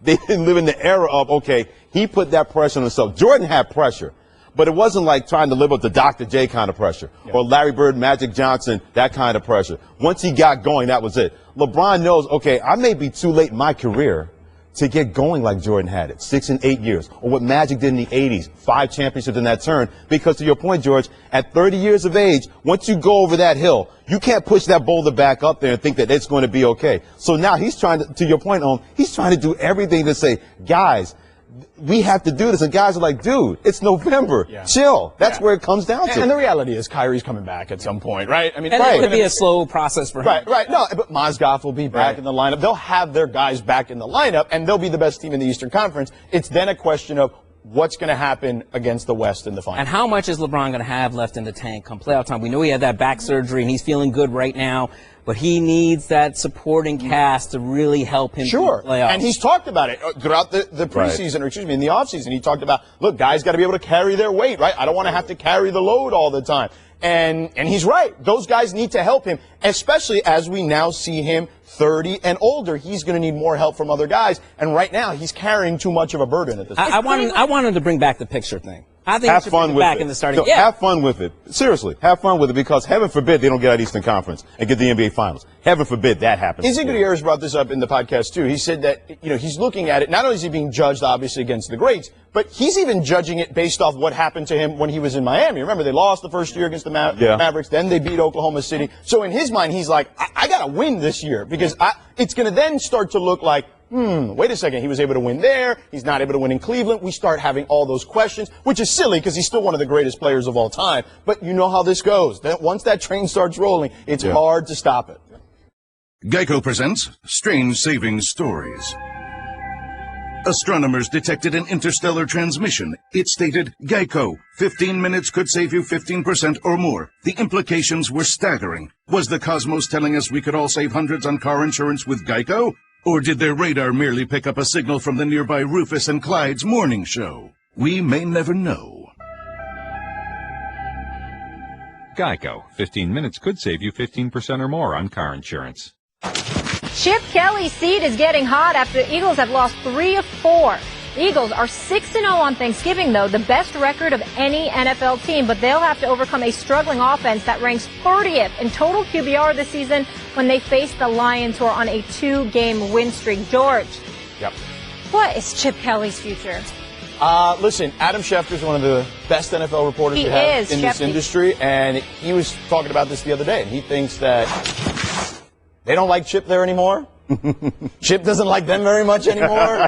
they didn't live in the era of, okay, he put that pressure on himself. Jordan had pressure, but it wasn't like trying to live up to Dr. J kind of pressure or Larry Bird, Magic Johnson, that kind of pressure. Once he got going, that was it. LeBron knows, okay, I may be too late in my career to get going like Jordan had it, 6 and 8 years, or what Magic did in the 80s, 5 championships in that turn. Because to your point, George, at 30 years of age, once you go over that hill, you can't push that boulder back up there and think that it's going to be okay. So now he's trying to your point, he's trying to do everything to say, guys, we have to do this. And guys are like, dude, it's November. Yeah. Chill. That's where it comes down to. And the reality is Kyrie's coming back at some point, right? I mean, And it could be a slow process for him. Right. No, but Mozgov will be back in the lineup. They'll have their guys back in the lineup, and they'll be the best team in the Eastern Conference. It's then a question of what's going to happen against the West in the finals. And how much is LeBron going to have left in the tank come playoff time? We know he had that back surgery, and he's feeling good right now, but he needs that supporting cast to really help him through the playoffs. And he's talked about it throughout the preseason, or excuse me, in the offseason. He talked about, look, guys got to be able to carry their weight, right? I don't want to have to carry the load all the time. And he's right. Those guys need to help him, especially as we now see him 30 and older. He's going to need more help from other guys. And right now, he's carrying too much of a burden at this point. I wanted to bring back the picture thing. I think Have we should fun bring it with back it. in the starting. No, have fun with it. Seriously, have fun with it because heaven forbid they don't get out Eastern Conference and get the NBA Finals. Heaven forbid that happens. Izzy Gutierrez brought this up in the podcast too. He said that, he's looking at it, not only is he being judged obviously against the greats, but he's even judging it based off what happened to him when he was in Miami. Remember, they lost the first year against the Mavericks, then they beat Oklahoma City. So in his mind, he's like, I got to win this year because it's going to then start to look like, wait a second, he was able to win there, he's not able to win in Cleveland. We start having all those questions, which is silly because he's still one of the greatest players of all time. But you know how this goes. Once that train starts rolling, it's hard to stop it. Geico presents Strange Savings Stories. Astronomers detected an interstellar transmission. It stated, Geico, 15 minutes could save you 15% or more. The implications were staggering. Was the cosmos telling us we could all save hundreds on car insurance with Geico? Or did their radar merely pick up a signal from the nearby Rufus and Clyde's morning show? We may never know. Geico. 15 minutes could save you 15% or more on car insurance. Chip Kelly's seat is getting hot after the Eagles have lost 3 of 4. The Eagles are 6-0 on Thanksgiving, though, the best record of any NFL team, but they'll have to overcome a struggling offense that ranks 30th in total QBR this season when they face the Lions, who are on a 2-game win streak. George, what is Chip Kelly's future? Listen, Adam Schefter is one of the best NFL reporters He we have is, in this industry, and he was talking about this the other day, and he thinks that they don't like Chip there anymore. Chip doesn't like them very much anymore.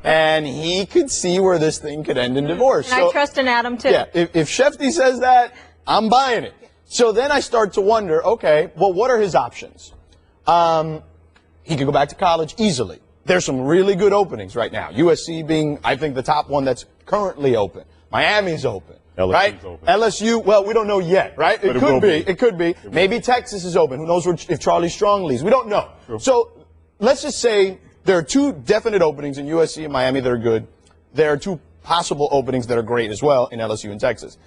And he could see where this thing could end in divorce. And I trust in Adam, too. Yeah, if Schefter says that, I'm buying it. So then I start to wonder, okay, well, what are his options? He could go back to college easily. There's some really good openings right now. USC being, I think, the top one that's currently open. Miami's open. LSU's right? open. LSU, well, we don't know yet, right? But it could be. It could be. Maybe Texas is open. Who knows if Charlie Strong leaves? We don't know. True. So let's just say there are two definite openings in USC and Miami that are good. There are two possible openings that are great as well in LSU and Texas.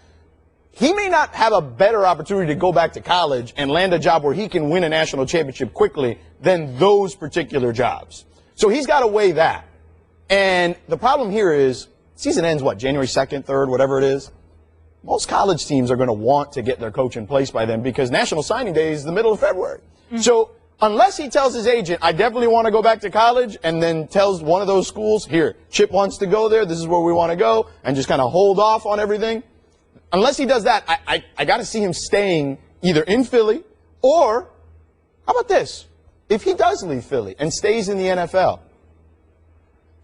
He may not have a better opportunity to go back to college and land a job where he can win a national championship quickly than those particular jobs. So he's got to weigh that. And the problem here is season ends, what, January 2nd, 3rd, whatever it is? Most college teams are going to want to get their coach in place by then because National Signing Day is the middle of February. Mm-hmm. So unless he tells his agent, I definitely want to go back to college, and then tells one of those schools, here, Chip wants to go there, this is where we want to go, and just kind of hold off on everything. Unless he does that, I got to see him staying either in Philly or, how about this? If he does leave Philly and stays in the NFL,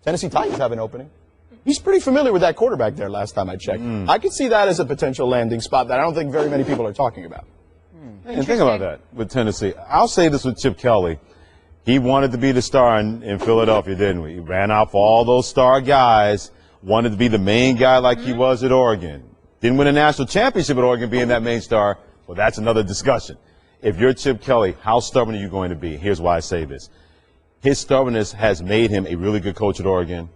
Tennessee Titans have an opening. He's pretty familiar with that quarterback there last time I checked. I could see that as a potential landing spot that I don't think very many people are talking about. And think about that with Tennessee. I'll say this with Chip Kelly. He wanted to be the star in Philadelphia, didn't we? He ran off all those star guys, wanted to be the main guy like he was at Oregon. Didn't win a national championship at Oregon being that main star. Well, that's another discussion. If you're Chip Kelly, how stubborn are you going to be? Here's why I say this. His stubbornness has made him a really good coach at Oregon,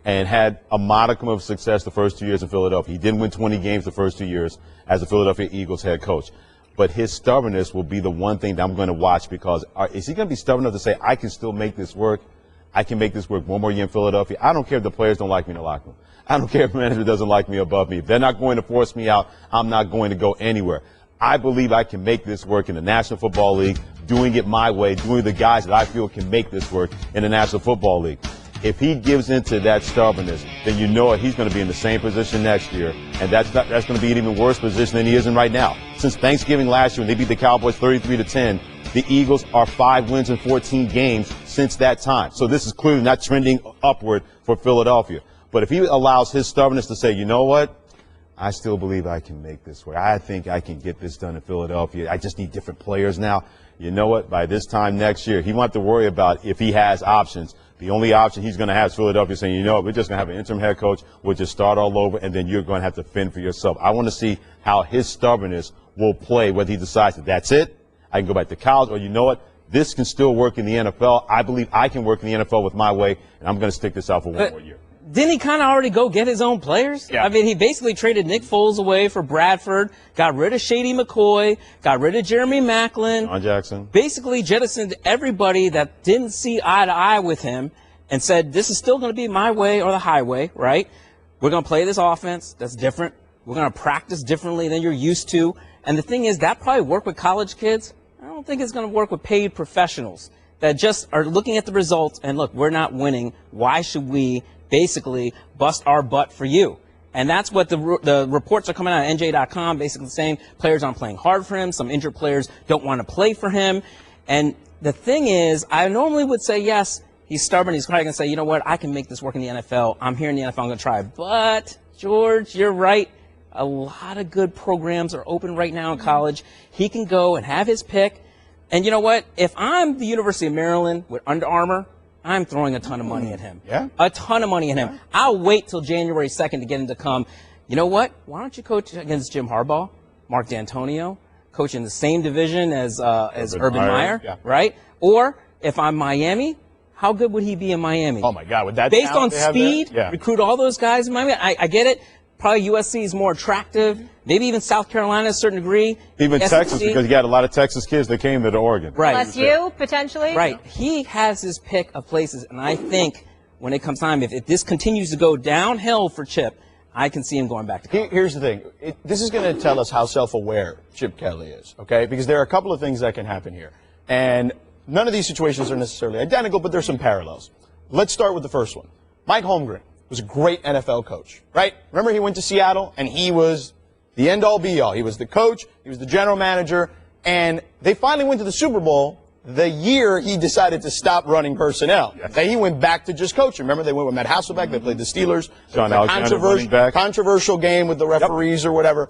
and had a modicum of success the first 2 years in Philadelphia. He didn't win 20 games the first 2 years as the Philadelphia Eagles head coach. But his stubbornness will be the one thing that I'm going to watch, because is he going to be stubborn enough to say, I can still make this work? I can make this work one more year in Philadelphia. I don't care if the players don't like me in the locker room. I don't care if the manager doesn't like me above me. If they're not going to force me out, I'm not going to go anywhere. I believe I can make this work in the National Football League, doing it my way, doing the guys that I feel can make this work in the National Football League. If he gives into that stubbornness, then you know he's going to be in the same position next year, and that's going to be an even worse position than he is in right now. Since Thanksgiving last year when they beat the Cowboys 33-10, the Eagles are 5 wins in 14 games since that time. So this is clearly not trending upward for Philadelphia. But if he allows his stubbornness to say, you know what, I still believe I can make this work. I think I can get this done in Philadelphia. I just need different players now. You know what? By this time next year, he won't have to worry about if he has options. The only option he's going to have is Philadelphia saying, you know what, we're just going to have an interim head coach. We'll just start all over, and then you're going to have to fend for yourself. I want to see how his stubbornness will play, whether he decides that that's it, I can go back to college, or you know what, this can still work in the NFL. I believe I can work in the NFL with my way, and I'm going to stick this out for one more year. Didn't he kind of already go get his own players? Yeah. I mean, he basically traded Nick Foles away for Bradford, got rid of Shady McCoy, got rid of Jeremy Maclin. John Jackson. Basically jettisoned everybody that didn't see eye to eye with him and said, this is still going to be my way or the highway, right? We're going to play this offense that's different. We're going to practice differently than you're used to. And the thing is, that probably worked with college kids. I don't think it's going to work with paid professionals that just are looking at the results and, look, we're not winning. Why should we basically bust our butt for you? And that's what the reports are coming out of NJ.com, basically saying players aren't playing hard for him. Some injured players don't want to play for him. And the thing is, I normally would say, yes, he's stubborn. He's probably going to say, you know what, I can make this work in the NFL. I'm here in the NFL. I'm going to try. But, George, you're right. A lot of good programs are open right now in college. He can go and have his pick. And you know what? If I'm the University of Maryland with Under Armour, I'm throwing a ton of money at him. Yeah. A ton of money at him. I'll wait till January 2nd to get him to come. You know what? Why don't you coach against Jim Harbaugh, Mark D'Antonio, coach in the same division as Urban Meyer, yeah. Right? Or if I'm Miami, how good would he be in Miami? Oh, my God. With that Based on talent they have speed, there? Yeah. recruit all those guys in Miami. I get it. Probably USC is more attractive. Maybe even South Carolina to a certain degree. Even SEC. Texas, because you got a lot of Texas kids that came to Oregon. Right. LSU, potentially? Right. He has his pick of places, and I think when it comes time, if this continues to go downhill for Chip, I can see him going back to college. Here's the thing. This is going to tell us how self-aware Chip Kelly is, okay? Because there are a couple of things that can happen here. And none of these situations are necessarily identical, but there's some parallels. Let's start with the first one. Mike Holmgren was a great NFL coach, right? Remember he went to Seattle, and he was the end-all, be-all. He was the coach, he was the general manager, and they finally went to the Super Bowl the year he decided to stop running personnel. Yes. He went back to just coaching. Remember, they went with Matt Hasselbeck, they played the Steelers. John Alexander running back. Controversial game with the referees or whatever.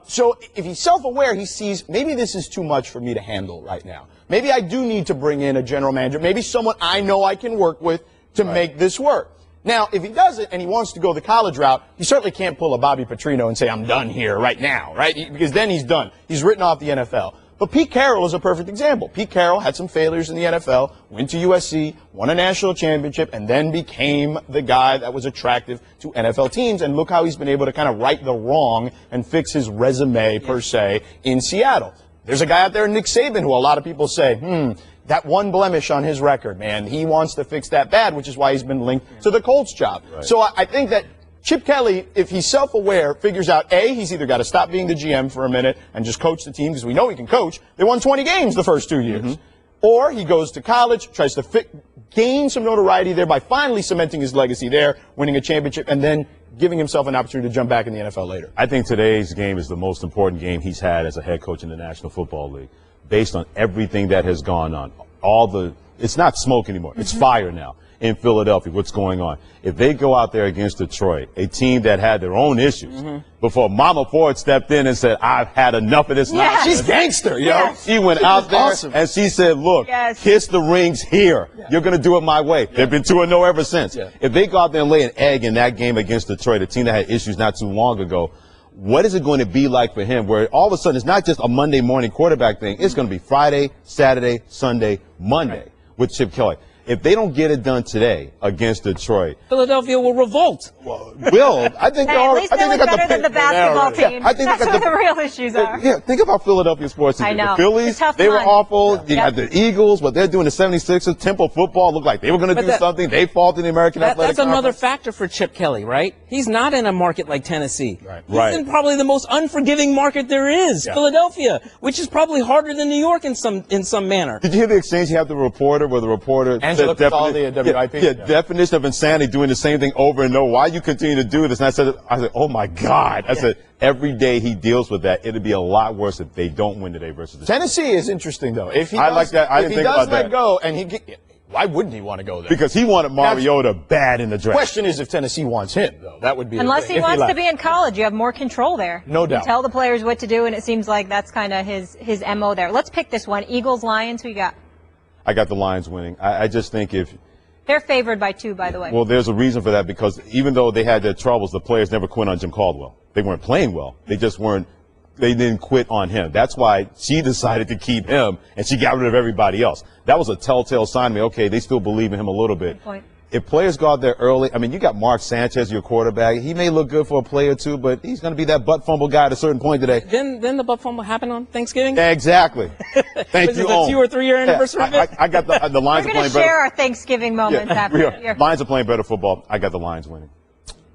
So if he's self-aware, he sees, maybe this is too much for me to handle right now. maybe I do need to bring in a general manager, maybe someone I know I can work with to make this work. Now, if he does it and he wants to go the college route, he certainly can't pull a Bobby Petrino and say, I'm done here right now, right? Because then he's done. He's written off the NFL. But Pete Carroll is a perfect example. Pete Carroll had some failures in the NFL, went to USC, won a national championship, and then became the guy that was attractive to NFL teams. And look how he's been able to kind of right the wrong and fix his resume, per se, in Seattle. There's a guy out there, Nick Saban, who a lot of people say, that one blemish on his record, man, he wants to fix that bad, which is why he's been linked to the Colts job. Right. So I think that Chip Kelly, if he's self-aware, figures out, A, he's either got to stop being the GM for a minute and just coach the team, because we know he can coach. They won 20 games the first 2 years. Or he goes to college, tries to gain some notoriety there by finally cementing his legacy there, winning a championship, and then giving himself an opportunity to jump back in the NFL later. I think today's game is the most important game he's had as a head coach in the National Football League, based on everything that has gone on. It's not smoke anymore. It's fire now in Philadelphia, what's going on. If they go out there against Detroit, a team that had their own issues, before Mama Ford stepped in and said, I've had enough of this nonsense. She's gangster, yo. Yes. She went out there and she said, look, kiss the rings here. You're going to do it my way. They've been 2-0 ever since. If they go out there and lay an egg in that game against Detroit, a team that had issues not too long ago, what is it going to be like for him where all of a sudden it's not just a Monday morning quarterback thing. It's going to be Friday, Saturday, Sunday, Monday with Chip Kelly. If they don't get it done today against Detroit, Philadelphia will revolt. I think at least they look better than the basketball team. I think that's where the real issues are. Yeah, think about Philadelphia sports team. I know. The Phillies, they were awful. You had the Eagles, what they're doing, the 76ers, Temple football looked like they were going to do something. They faulted the American Athletic That's another Conference. factor for Chip Kelly, right? He's not in a market like Tennessee. Right. He's in probably the most unforgiving market there is, Philadelphia, which is probably harder than New York in some manner. Did you hear the exchange he had with the reporter, where the reporter Angela Cataldi, WIP. definition of insanity, doing the same thing over and over. Why you continue to do this? And I said, oh my God. I said, every day he deals with that, it'd be a lot worse if they don't win today versus the Tennessee is interesting though. If he I does, like that. I if didn't he think does about let that. go, and why wouldn't he want to go there? Because he wanted Mariota bad in the draft. Question is if Tennessee wants him though. That would be unless he wants to be in college. You have more control there. No doubt. You tell the players what to do, and it seems like that's kind of his MO there. Let's pick this one. Eagles, Lions. Who you got? I got the Lions winning. I just think they're favored by 2, by the way. Well, there's a reason for that, because even though they had their troubles, the players never quit on Jim Caldwell. They weren't playing well. They didn't quit on him. That's why she decided to keep him, and she got rid of everybody else. That was a telltale sign to me, okay, they still believe in him a little bit. Good point. If players go out there early, I mean, you got Mark Sanchez, your quarterback. He may look good for a play or two, but he's going to be that butt fumble guy at a certain point today. Then the butt fumble happened on Thanksgiving? Exactly. Thank Was you, it the 2 or 3 year anniversary of it? I got the Lions We're are going playing to better. share our Thanksgiving moments after. Lions are playing better football. I got the Lions winning.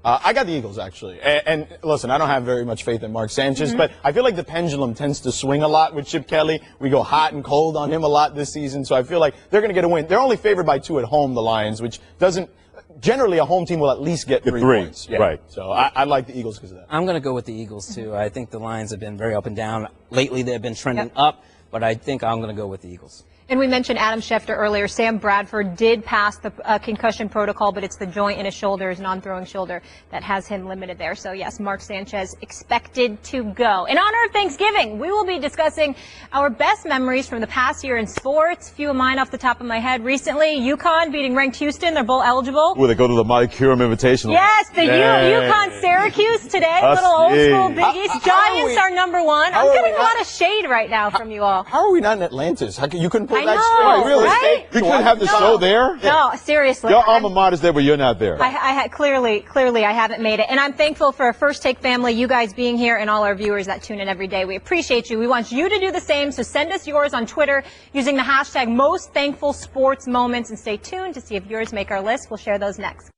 I got the Eagles, actually. And listen, I don't have very much faith in Mark Sanchez, but I feel like the pendulum tends to swing a lot with Chip Kelly. We go hot and cold on him a lot this season, so I feel like they're going to get a win. They're only favored by 2 at home, the Lions, which doesn't – generally a home team will at least get 3 points. Yeah. Right. So I like the Eagles because of that. I'm going to go with the Eagles, too. I think the Lions have been very up and down. Lately, they've been trending up, but I think I'm going to go with the Eagles. And we mentioned Adam Schefter earlier. Sam Bradford did pass the concussion protocol, but it's the joint in his shoulder, his non-throwing shoulder, that has him limited there. So, yes, Mark Sanchez expected to go. In honor of Thanksgiving, we will be discussing our best memories from the past year in sports. A few of mine off the top of my head. Recently, UConn beating ranked Houston. They're bowl eligible. Will they go to the Mike Curum Invitational? Yes, the UConn-Syracuse today. Little old school Big East. Giants are #1. I'm getting a lot of shade right now from you all. How are we not in Atlantis? You couldn't pull I that know, straight. Really? right? You couldn't have the show there? No, seriously. Your alma mater's there, but you're not there. I had clearly I haven't made it. And I'm thankful for our First Take family, you guys being here, and all our viewers that tune in every day. We appreciate you. We want you to do the same, so send us yours on Twitter using the hashtag #MostThankfulSportsMoments, and stay tuned to see if yours make our list. We'll share those next.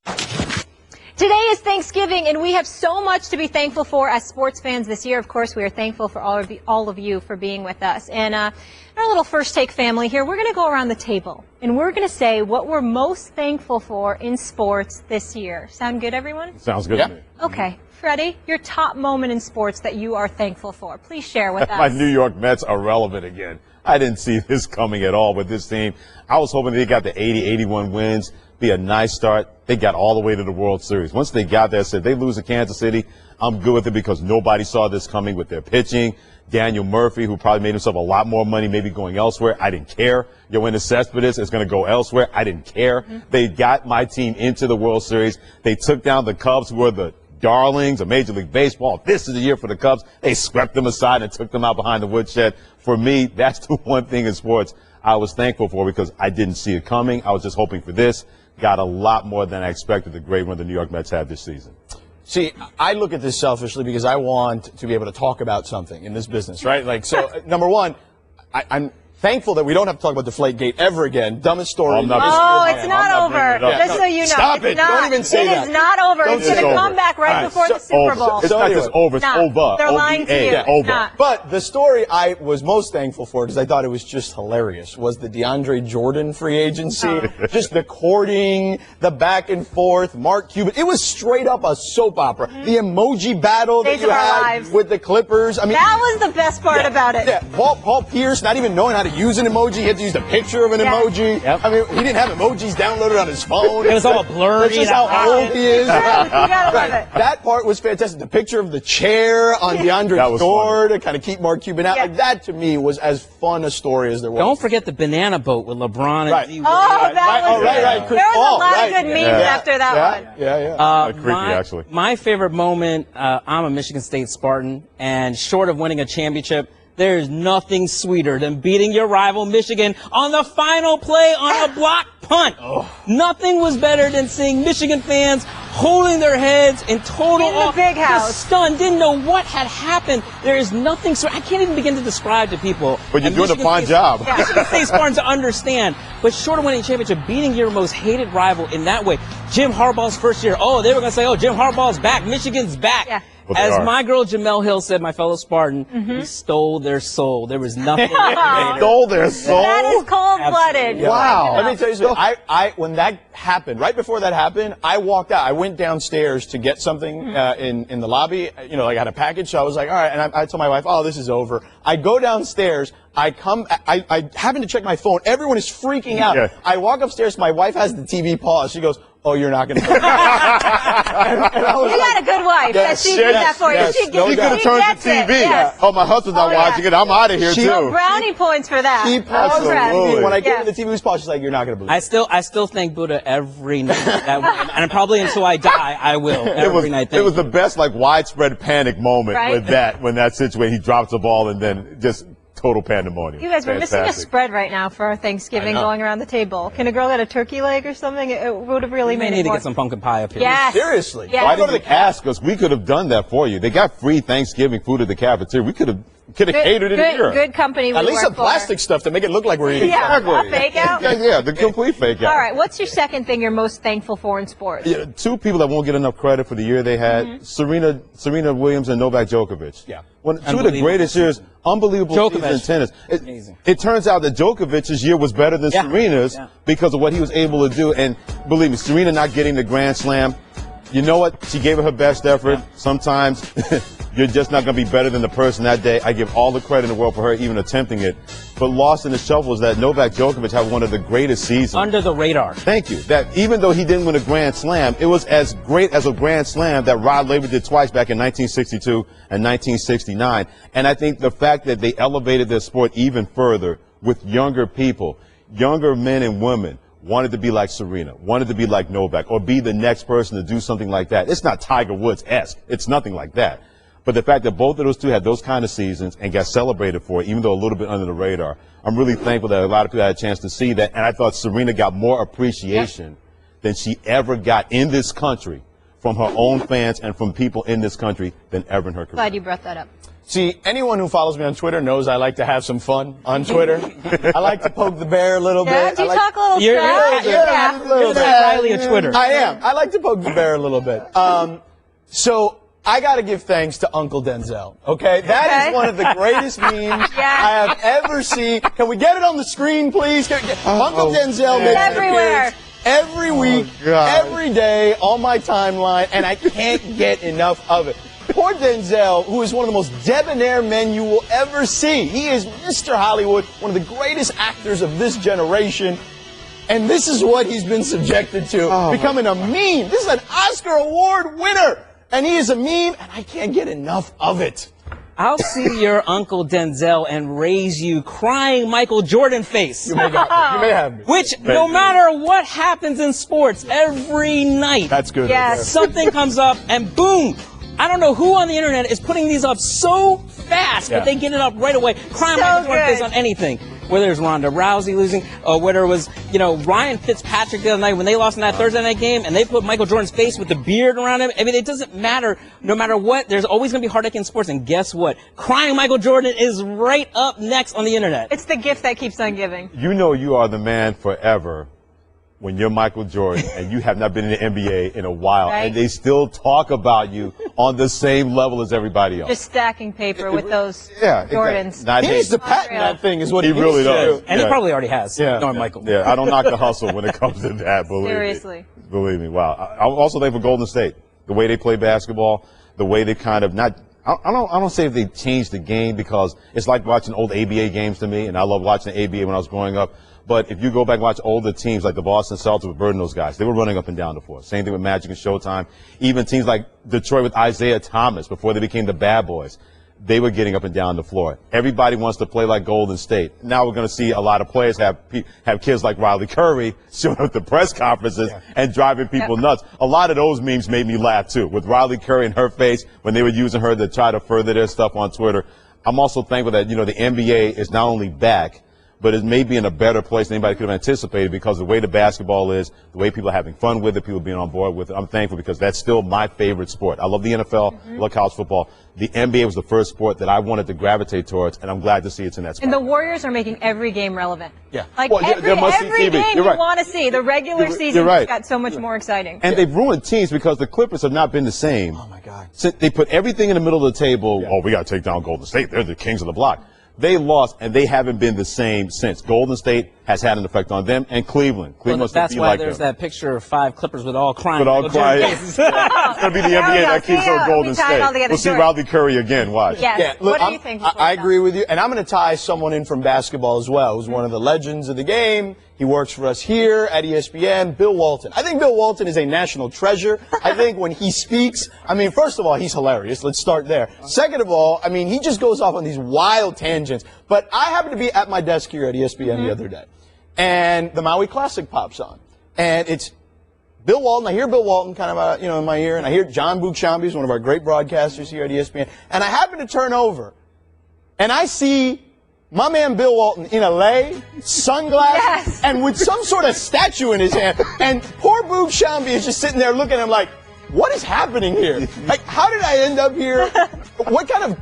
Today is Thanksgiving, and we have so much to be thankful for as sports fans this year. Of course, we are thankful for all of you for being with us. And our little First Take family here, we're going to go around the table, and we're going to say what we're most thankful for in sports this year. Sound good, everyone? Sounds good to me. Okay. Freddie, your top moment in sports that you are thankful for. Please share with us. My New York Mets are relevant again. I didn't see this coming at all with this team. I was hoping they got the 80, 81 wins. be a nice start. They got all the way to the World Series. Once they got there, I said, they lose to Kansas City, I'm good with it because nobody saw this coming with their pitching. Daniel Murphy, who probably made himself a lot more money, maybe going elsewhere. I didn't care. Yoenis Cespedes is going to go elsewhere. I didn't care. They got my team into the World Series. They took down the Cubs, who were the darlings of Major League Baseball. This is the year for the Cubs. They swept them aside and took them out behind the woodshed. For me, that's the one thing in sports I was thankful for because I didn't see it coming. I was just hoping for this. Got a lot more than I expected the great run the New York Mets had this season. See, I look at this selfishly because I want to be able to talk about something in this business, right? Like, so, number one, I'm thankful that we don't have to talk about Deflategate ever again. Dumbest story. It's not over. Just so you know. Stop it. Don't even say that. It is not over. It's going to come back right before the Super Bowl. It's not just over. It's over. They're lying to you. Yeah, It's not. But the story I was most thankful for, because I thought it was just hilarious, was the DeAndre Jordan free agency. Just the courting, the back and forth, Mark Cuban. It was straight up a soap opera. The emoji battle that you had with the Clippers. I mean, that was the best part about it. Yeah, Paul Pierce not even knowing how to use an emoji. He had to use the picture of an emoji. I mean, he didn't have emojis downloaded on his phone. It was all blurry. That's just how old he is. You gotta love it. That part was fantastic. The picture of the chair on DeAndre's door to kind of keep Mark Cuban out. Like, that to me was as fun a story as there was. Don't forget the banana boat with LeBron and D-Wade. Right. There was a lot of good memes after that one. Yeah. Creepy, actually. My favorite moment, I'm a Michigan State Spartan, and short of winning a championship, there is nothing sweeter than beating your rival Michigan on the final play on a block punt. Nothing was better than seeing Michigan fans holding their heads in total in the big house, just stunned, didn't know what had happened. There is nothing I can't even begin to describe to people. But you're doing a fine job. Michigan State Spartans to understand. But short of winning a championship, beating your most hated rival in that way. Jim Harbaugh's first year. Oh, they were going to say, oh, Jim Harbaugh's back. Michigan's back. Yeah. As my girl Jamel Hill said, my fellow Spartan, he stole their soul. There was nothing. Stole their soul? That is cold-blooded. Wow. Let me tell you something. When that happened, right before that happened, I walked out. I went downstairs to get something in the lobby. You know, I got a package, so I was like, all right. And I told my wife, oh, this is over. I go downstairs. I happen to check my phone. Everyone is freaking out. Yeah. I walk upstairs. My wife has the TV paused. She goes, oh, you're not going to. You got a good wife. Yes, she did that for you. She could have turned the TV. Yes. Oh, my husband's not watching it. I'm out of here, too. No brownie points for that. She paused it. When I gave her the TV was paused, she's like, you're not going to believe it. I still thank Buddha every night. And probably until I die, I will. Every night. It was the best, like, widespread panic moment with that, when that situation, he drops the ball and then just total pandemonium. You guys, we're missing a spread right now for our Thanksgiving going around the table. Can a girl get a turkey leg or something? It would have really made it more. We need to get some pumpkin pie up here. Yes. Seriously. Yes. Why didn't you ask us? We could have done that for you. They got free Thanksgiving food at the cafeteria. We could have catered it here. Good company. At least some plastic stuff to make it look like we're eating. Yeah, a fake out. Yeah, the complete fake out. All right, what's your second thing you're most thankful for in sports? Yeah, two people that won't get enough credit for the year they had: Serena Williams and Novak Djokovic. Yeah. Two of the greatest years, unbelievable seasons in tennis. Amazing. It turns out that Djokovic's year was better than Serena's because of what he was able to do. And believe me, Serena not getting the Grand Slam, you know what? She gave it her best effort. Sometimes you're just not going to be better than the person that day. I give all the credit in the world for her even attempting it. But lost in the shuffle is that Novak Djokovic had one of the greatest seasons. Under the radar. Thank you. That even though he didn't win a Grand Slam, it was as great as a Grand Slam that Rod Laver did twice back in 1962 and 1969. And I think the fact that they elevated their sport even further with younger people, younger men and women, wanted to be like Serena, wanted to be like Novak, or be the next person to do something like that. It's not Tiger Woods-esque. It's nothing like that. But the fact that both of those two had those kind of seasons and got celebrated for it, even though a little bit under the radar, I'm really thankful that a lot of people had a chance to see that. And I thought Serena got more appreciation than she ever got in this country from her own fans and from people in this country than ever in her career. Glad you brought that up. See, anyone who follows me on Twitter knows I like to have some fun on Twitter. I like to poke the bear a little bit. Do you talk a little You're the Riley of Twitter. I am. I like to poke the bear a little bit. So I got to give thanks to Uncle Denzel. Okay, that is one of the greatest memes I have ever seen. Can we get it on the screen, please? Uncle Denzel makes an appearance every week, every day on my timeline, and I can't get enough of it. Poor Denzel, who is one of the most debonair men you will ever see. He is Mr. Hollywood, one of the greatest actors of this generation. And this is what he's been subjected to, becoming a meme. This is an Oscar Award winner, and he is a meme, and I can't get enough of it. I'll see your Uncle Denzel and raise you crying Michael Jordan face. You may have me. Which, no matter what happens in sports, every night. That's good. Yes. Something comes up and boom. I don't know who on the internet is putting these up so fast, but they get it up right away. Crying Michael Jordan face on anything. Whether it's Ronda Rousey losing, or whether it was, Ryan Fitzpatrick the other night when they lost in that Thursday night game and they put Michael Jordan's face with the beard around him. I mean, it doesn't matter. No matter what, there's always going to be heartache in sports. And guess what? Crying Michael Jordan is right up next on the internet. It's the gift that keeps on giving. You know you are the man forever when you're Michael Jordan and you have not been in the NBA in a while, right? And they still talk about you on the same level as everybody else. Just stacking paper with those Jordans. He needs to patent that thing is what he really does. And he probably already has. Yeah. Michael. Yeah, I don't knock the hustle when it comes to that, Seriously. Believe me. Wow. I'm also thankful for Golden State. The way they play basketball, the way they kind of not – I don't say if they changed the game because it's like watching old ABA games to me, and I love watching the ABA when I was growing up. But if you go back and watch older teams like the Boston Celtics with Bird and those guys, they were running up and down the floor. Same thing with Magic and Showtime. Even teams like Detroit with Isaiah Thomas before they became the Bad Boys, they were getting up and down the floor. Everybody wants to play like Golden State. Now we're going to see a lot of players have kids like Riley Curry showing up at the press conferences and driving people nuts. A lot of those memes made me laugh too, with Riley Curry and her face when they were using her to try to further their stuff on Twitter. I'm also thankful that, the NBA is not only back, but it may be in a better place than anybody could have anticipated because the way the basketball is, the way people are having fun with it, people being on board with it. I'm thankful because that's still my favorite sport. I love the NFL, I love college football. The NBA was the first sport that I wanted to gravitate towards, and I'm glad to see it's in that spot. And the Warriors are making every game relevant. Yeah. Like they're must-see every TV. game You're you right. want to see. The regular season got so much more exciting. And they've ruined teams because the Clippers have not been the same. Oh, my God. They put everything in the middle of the table. Oh, we got to take down Golden State. They're the kings of the block. They lost, and they haven't been the same since. Golden State has had an effect on them, and Cleveland. That's why there's that picture of 5 Clippers with all crying. With all crying. It's going to be the NBA that keeps on Golden State. We'll see Riley Curry again. Watch. Yes. Look, what do you think? I agree with you, and I'm going to tie someone in from basketball as well, who's one of the legends of the game. He works for us here at ESPN, Bill Walton. I think Bill Walton is a national treasure. I think when he speaks, first of all, he's hilarious. Let's start there. Second of all, he just goes off on these wild tangents. But I happened to be at my desk here at ESPN the other day, and the Maui Classic pops on. And it's Bill Walton. I hear Bill Walton kind of, in my ear, and I hear John Buchambi, one of our great broadcasters here at ESPN. And I happen to turn over, and I see my man Bill Walton in a lei, sunglasses, and with some sort of statue in his hand. And poor Boog Shambi is just sitting there looking at him like, what is happening here? Like, how did I end up here? What kind of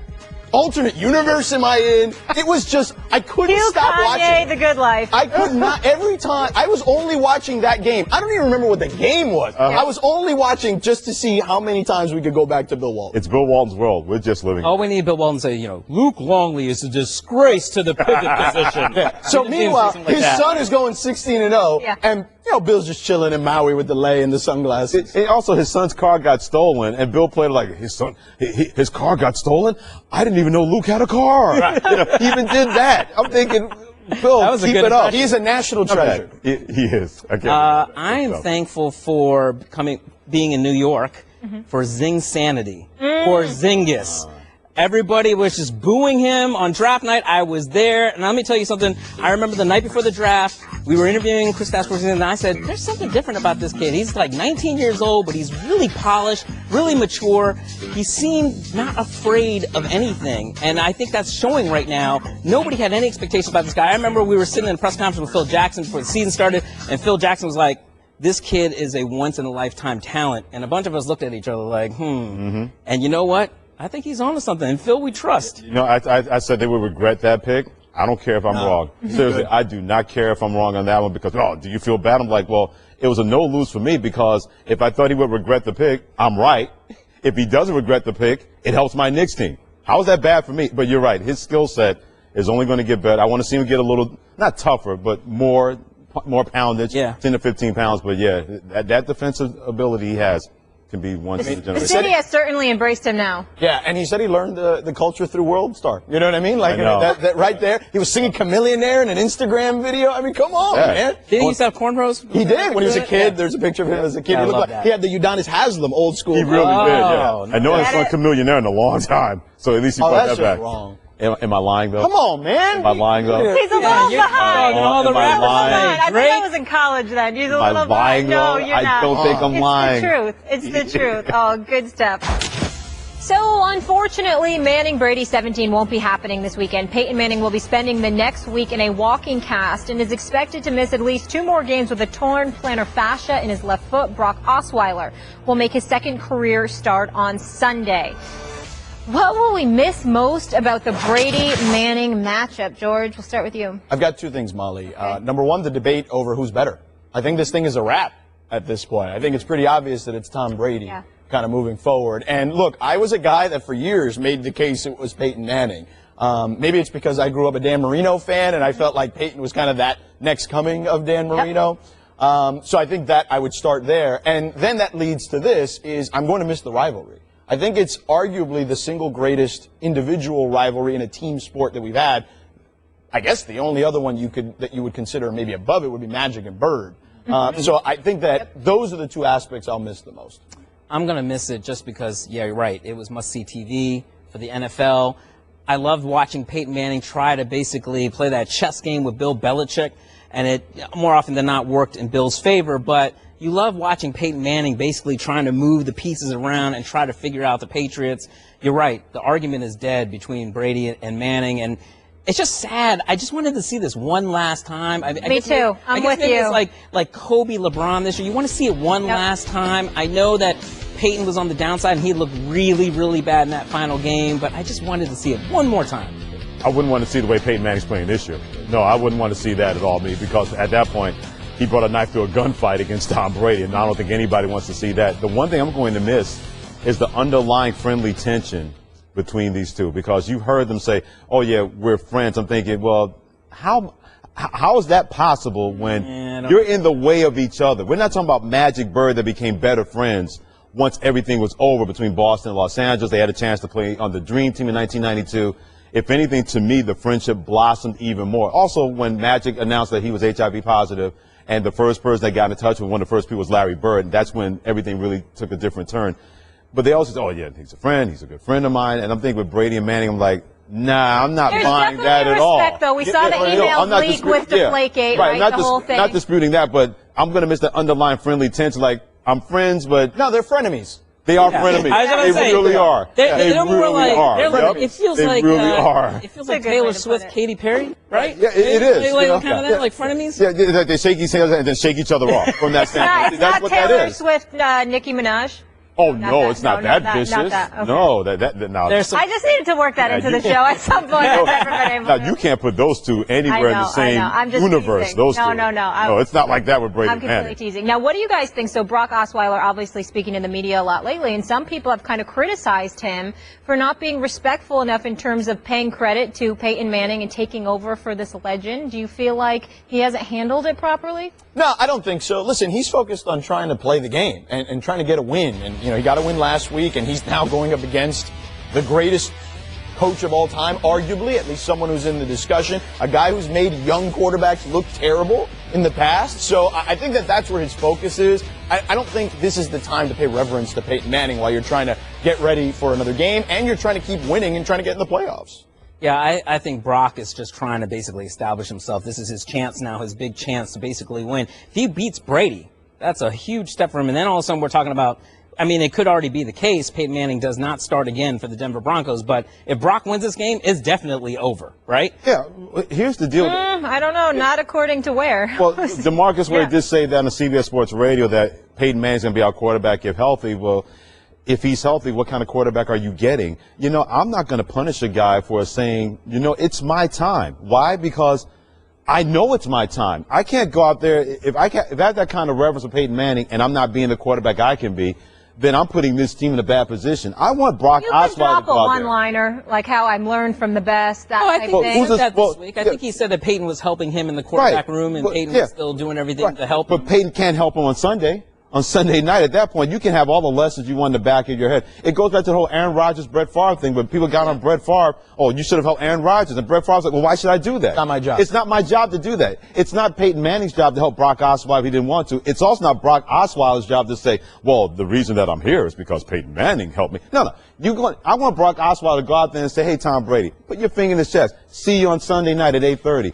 alternate universe am I in? It was just, I couldn't stop watching. The Good Life. I could not, every time, I was only watching that game. I don't even remember what the game was. I was only watching just to see how many times we could go back to Bill Walton. It's Bill Walton's world. We're just living. All we need Bill Walton to say, Luke Longley is a disgrace to the pivot position. So meanwhile, his son is going 16-0, and Bill's just chilling in Maui with the lei and the sunglasses. And also, his son's car got stolen, and Bill played like his son. His car got stolen. I didn't even know Luke had a car. He even did that. I'm thinking, Bill, keep it up. He's a national treasure. He is. I am thankful for being in New York for Zing Sanity, for Zingus. Everybody was just booing him on draft night. I was there, and let me tell you something. I remember the night before the draft, we were interviewing Chris Stafford, and I said, there's something different about this kid. He's like 19 years old, but he's really polished, really mature. He seemed not afraid of anything, and I think that's showing right now. Nobody had any expectations about this guy. I remember we were sitting in a press conference with Phil Jackson before the season started, and Phil Jackson was like, this kid is a once-in-a-lifetime talent, and a bunch of us looked at each other like, And you know what? I think he's on to something. And Phil, we trust. I said they would regret that pick. I don't care if I'm wrong. Seriously, I do not care if I'm wrong on that one because, do you feel bad? I'm like, well, it was a no-lose for me because if I thought he would regret the pick, I'm right. If he doesn't regret the pick, it helps my Knicks team. How is that bad for me? But you're right. His skill set is only going to get better. I want to see him get a little, not tougher, but more poundage, 10 to 15 pounds. But, that defensive ability he has. can be once in a The generation. city has certainly embraced him now. Yeah, and he said he learned the culture through World Star. You know what I mean? Like I know. that right there. He was singing Chameleonaire in an Instagram video. I mean, come on, man. Did he used to have cornrows? He did when he was a kid. There's a picture of him as a kid. Yeah, He looked I love like that. he had the Udonis Haslam old school. He really did, yeah. Oh, I know nice. it's on Chameleonaire in a long time, so at least he Oh, brought that's that back. just wrong. Am I lying, though? Come on, man. Am I lying, though? He's a little you're behind. dogging all the Am I rappers. lying? I think Drake? I was in college then. He's a Am I little lying, behind. No, though? you're I not. don't think I'm lying. It's the truth. Oh, good stuff. So, unfortunately, Manning Brady 17 won't be happening this weekend. Peyton Manning will be spending the next week in a walking cast and is expected to miss at least 2 more games with a torn plantar fascia in his left foot. Brock Osweiler will make his second career start on Sunday. What will we miss most about the Brady-Manning matchup? George, we'll start with you. I've got 2 things, Molly. Number 1, the debate over who's better. I think this thing is a wrap at this point. I think it's pretty obvious that it's Tom Brady kind of moving forward. And look, I was a guy that for years made the case it was Peyton Manning. Maybe it's because I grew up a Dan Marino fan and I felt like Peyton was kind of that next coming of Dan Marino. So I think that I would start there. And then that leads to this is I'm going to miss the rivalry. I think it's arguably the single greatest individual rivalry in a team sport that we've had. I guess the only other one that you would consider maybe above it would be Magic and Bird. So I think that those are the 2 aspects I'll miss the most. I'm going to miss it just because, yeah, you're right. It was must-see TV for the NFL. I loved watching Peyton Manning try to basically play that chess game with Bill Belichick, and it more often than not worked in Bill's favor. But you love watching Peyton Manning basically trying to move the pieces around and try to figure out the Patriots. You're right. The argument is dead between Brady and Manning, and it's just sad. I just wanted to see this one last time. Me too. I'm with you. It's like Kobe, LeBron this year. You want to see it one last time. I know that Peyton was on the downside and he looked really, really bad in that final game, but I just wanted to see it one more time. I wouldn't want to see the way Peyton Manning's playing this year. No, I wouldn't want to see that at all, because at that point, he brought a knife to a gunfight against Tom Brady, and I don't think anybody wants to see that. The one thing I'm going to miss is the underlying friendly tension between these two, because you heard them say, oh, yeah, we're friends. I'm thinking, well, how is that possible when you're in the way of each other? We're not talking about Magic Bird that became better friends once everything was over between Boston and Los Angeles. They had a chance to play on the Dream Team in 1992. If anything, to me, the friendship blossomed even more. Also, when Magic announced that he was HIV positive, and the first person that got in touch with one of the first people was Larry Bird, that's when everything really took a different turn. But they also said, oh, yeah, he's a friend. He's a good friend of mine. And I'm thinking with Brady and Manning, I'm like, nah, I'm not buying that at all. Respect, though. We saw the email leak with Deflategate, right? Not the whole thing. Not disputing that, but I'm going to miss the underlying friendly tension. Like, I'm friends, but No, they're frenemies. they are frenemies. They really are. They're more really like, are. Yep. It feels They like really are. It feels That's a like good Taylor way to put Swift, it. Katy Perry, right? Yeah, it is. Like, you know? kind of that, like frenemies. Yeah, they shake each other and then shake each other off from that standpoint. It's That's not what Taylor that is. Swift, Nicki Minaj. Oh, Not no, that. it's not No, that not that. vicious. Not that. Okay. No, that no. There's some I just needed to work that into the you- show at some point. I've never been able Now, to. you can't put those two anywhere in the same I'm just universe. teasing. Those No, two. no. No, it's not like that with Brady I'm completely Manning. teasing. Now, what do you guys think? So Brock Osweiler obviously speaking in the media a lot lately, and some people have kind of criticized him for not being respectful enough in terms of paying credit to Peyton Manning and taking over for this legend. Do you feel like he hasn't handled it properly? No, I don't think so. Listen, he's focused on trying to play the game and trying to get a win. And, you know, he got a win last week, and he's now going up against the greatest coach of all time, arguably, at least someone who's in the discussion, a guy who's made young quarterbacks look terrible in the past. So I think that that's where his focus is. I don't think this is the time to pay reverence to Peyton Manning while you're trying to get ready for another game and you're trying to keep winning and trying to get in the playoffs. Yeah, I think Brock is just trying to basically establish himself. This is his chance now, his big chance to basically win. If he beats Brady, that's a huge step for him. And then all of a sudden we're talking about, I mean, it could already be the case. Peyton Manning does not start again for the Denver Broncos. But if Brock wins this game, it's definitely over, right? Yeah, here's the deal. I don't know. Not according to where. Well, DeMarcus Ware did say that on CBS Sports Radio that Peyton Manning's going to be our quarterback if healthy. Well, if he's healthy, what kind of quarterback are you getting? You know, I'm not going to punish a guy for saying, you know, it's my time. Why? Because I know it's my time. I can't go out there. If I have that kind of reverence for Peyton Manning and I'm not being the quarterback I can be, then I'm putting this team in a bad position. I want Brock Osweiler to go drop a out there. one-liner, like how I'm learned from the best, that I type think of he thing. said that this week. I think he said that Peyton was helping him in the quarterback room, and Peyton was still doing everything to help him. But Peyton can't help him on Sunday. on Sunday night. At that point, you can have all the lessons you want in the back of your head. It goes back to the whole Aaron Rodgers, Brett Favre thing, but people got on Brett Favre, oh, you should have helped Aaron Rodgers. And Brett Favre's like, well, why should I do that? It's not my job. It's not my job to do that. It's not Peyton Manning's job to help Brock Osweiler if he didn't want to. It's also not Brock Osweiler's job to say, well, the reason that I'm here is because Peyton Manning helped me. No. I want Brock Osweiler to go out there and say, hey, Tom Brady, put your finger in his chest. See you on Sunday night at 8:30.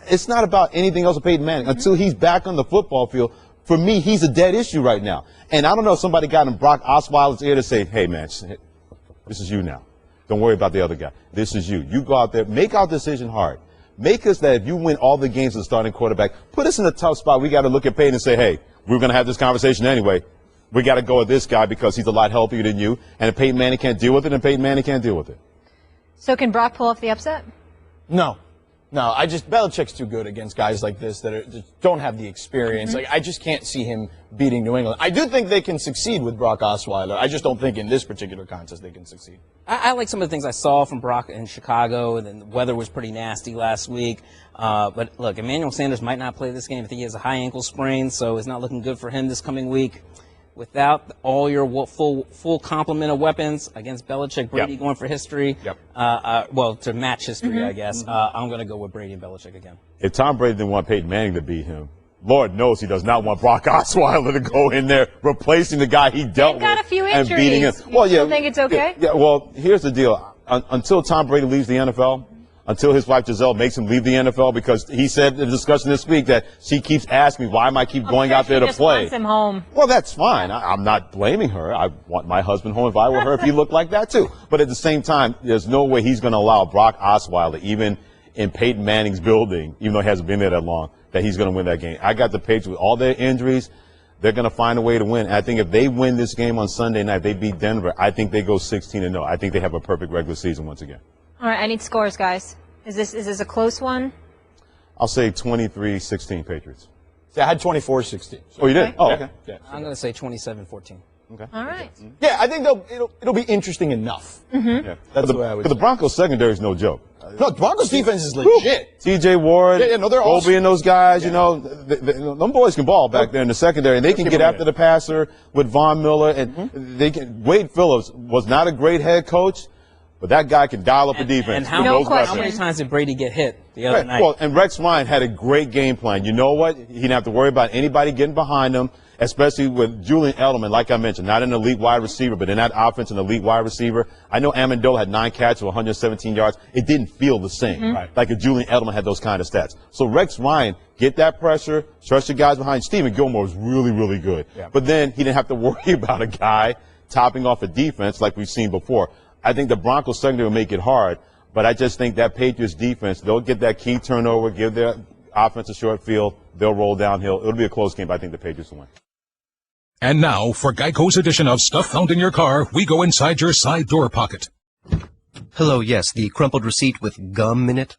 It's not about anything else with Peyton Manning. Until he's back on the football field, for me, he's a dead issue right now. And I don't know if somebody got in Brock Osweiler's ear to say, hey, man, this is you now. Don't worry about the other guy. This is you. You go out there, make our decision hard. Make us that if you win all the games as a starting quarterback, put us in a tough spot. We got to look at Peyton and say, hey, we're going to have this conversation anyway. We got to go with this guy because he's a lot healthier than you. And if Peyton Manning can't deal with it, then Peyton Manning can't deal with it. So can Brock pull off the upset? No, Belichick's too good against guys like this that just don't have the experience. Like, I just can't see him beating New England. I do think they can succeed with Brock Osweiler. I just don't think in this particular contest they can succeed. I like some of the things I saw from Brock in Chicago, and then the weather was pretty nasty last week. But look, Emmanuel Sanders might not play this game. I think he has a high ankle sprain, so it's not looking good for him this coming week. Without all your full complement of weapons against Belichick, Brady going for history. To match history, I guess. I'm going to go with Brady and Belichick again. If Tom Brady didn't want Peyton Manning to beat him, Lord knows he does not want Brock Osweiler to go in there replacing the guy he dealt with got a few and injuries. beating him. You still think it's okay? Yeah, well, here's the deal. Until Tom Brady leaves the NFL, until his wife Giselle makes him leave the NFL, because he said in the discussion this week that she keeps asking me, why am I keep going out there to play? Wants him home. Well, that's fine. I'm not blaming her. I want my husband home if I were her, if he looked like that too. But at the same time, there's no way he's going to allow Brock Osweiler, even in Peyton Manning's building, even though he hasn't been there that long, that he's going to win that game. I got the Patriots with all their injuries. They're going to find a way to win. And I think if they win this game on Sunday night, they beat Denver, I think they go 16-0. I think they have a perfect regular season once again. All right, I need scores, guys. Is this a close one? I'll say 23-16 Patriots. See, I had 24-16. Oh, you did? Oh, okay. Yeah. I'm going to say 27-14. Okay. All right. Yeah, I think it'll be interesting enough. Yeah. That's the way I would say. But the Broncos secondary is no joke. No, the Broncos defense is legit. T.J. Ward, they're Colby awesome. and those guys, you know, them boys can ball back there in the secondary, and they can get after the passer with Von Miller, and they can. Wade Phillips was not a great head coach, but that guy can dial up a defense. And how many times did Brady get hit the other night? Well, and Rex Ryan had a great game plan. You know what? He didn't have to worry about anybody getting behind him, especially with Julian Edelman, like I mentioned, not an elite wide receiver, but in that offense, an elite wide receiver. I know Amendola had 9 catches for 117 yards. It didn't feel the same, like if Julian Edelman had those kind of stats. So Rex Ryan, get that pressure, trust your guys behind. Stephen Gilmore was really, really good. Yeah. But then he didn't have to worry about a guy topping off a defense like we've seen before. I think the Broncos secondary will make it hard, but I just think that Patriots defense, they'll get that key turnover, give their offense a short field, they'll roll downhill. It'll be a close game, but I think the Patriots will win. And now, for Geico's edition of Stuff Found in Your Car, we go inside your side door pocket. Hello, yes, the crumpled receipt with gum in it.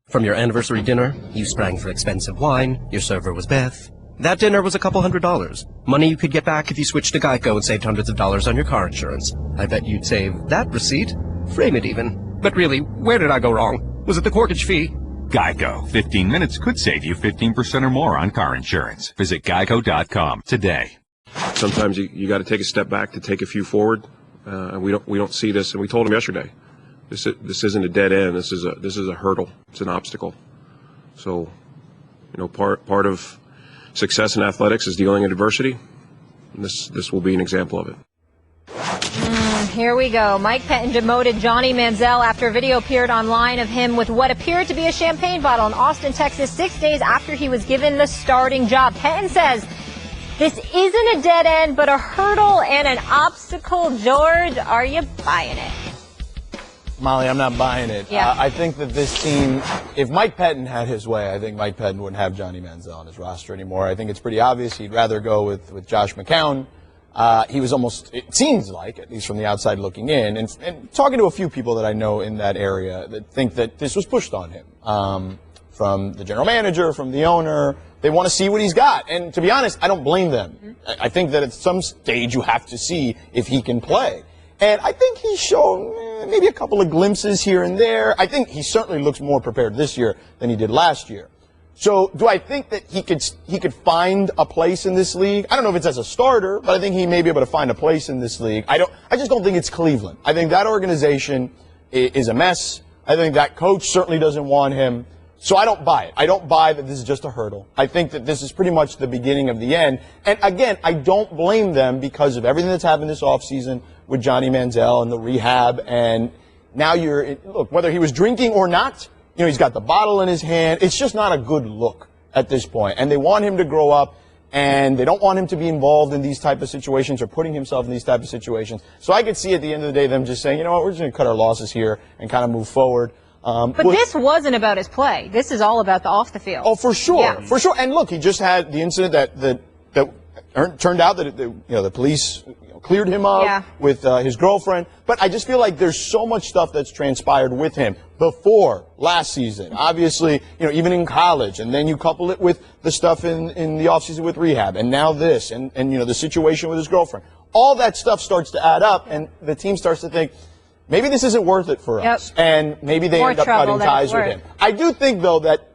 From your anniversary dinner, you sprang for expensive wine, your server was Beth. That dinner was a couple $100. Money you could get back if you switched to Geico and saved hundreds of dollars on your car insurance. I bet you'd save that receipt. Frame it even. But really, where did I go wrong? Was it the corkage fee? Geico. 15 minutes could save you 15% or more on car insurance. Visit geico.com today. Sometimes you got to take a step back to take a few forward. And we don't see this. And we told him yesterday, this isn't a dead end. This is a hurdle. It's an obstacle. So, you know, part of success in athletics is dealing with adversity. And this will be an example of it. Here we go. Mike Pettin demoted Johnny Manziel after a video appeared online of him with what appeared to be a champagne bottle in Austin, Texas, 6 days after he was given the starting job. Pettin says, this isn't a dead end, but a hurdle and an obstacle. George, are you buying it? Molly, I'm not buying it. Yeah. I think that this team, if Mike Pettin had his way, I think Mike Pettin wouldn't have Johnny Manziel on his roster anymore. I think it's pretty obvious he'd rather go with Josh McCown. He was almost, it seems like, at least from the outside looking in, and talking to a few people that I know in that area that think that this was pushed on him. From the general manager, from the owner. They want to see what he's got. And to be honest, I don't blame them. I think that at some stage you have to see if he can play. And I think he's shown maybe a couple of glimpses here and there. I think he certainly looks more prepared this year than he did last year. So do I think that he could find a place in this league? I don't know if it's as a starter, but I think he may be able to find a place in this league. I just don't think it's Cleveland. I think that organization is a mess. I think that coach certainly doesn't want him. So I don't buy it. I don't buy that this is just a hurdle. I think that this is pretty much the beginning of the end. And again, I don't blame them because of everything that's happened this offseason with Johnny Manziel and the rehab. And now look, whether he was drinking or not, he's got the bottle in his hand. It's just not a good look at this point. And they want him to grow up, and they don't want him to be involved in these type of situations or putting himself in these type of situations. So I could see at the end of the day them just saying, you know what, we're just going to cut our losses here and kind of move forward. But this wasn't about his play. This is all about the off the field. Oh, for sure. Yeah. For sure. And look, he just had the incident that turned out that the police cleared him of with his girlfriend. But I just feel like there's so much stuff that's transpired with him before last season. Obviously, even in college, and then you couple it with the stuff in the offseason with rehab, and now this, and the situation with his girlfriend. All that stuff starts to add up, and the team starts to think, maybe this isn't worth it for us, and maybe they end up cutting ties with him. I do think, though, that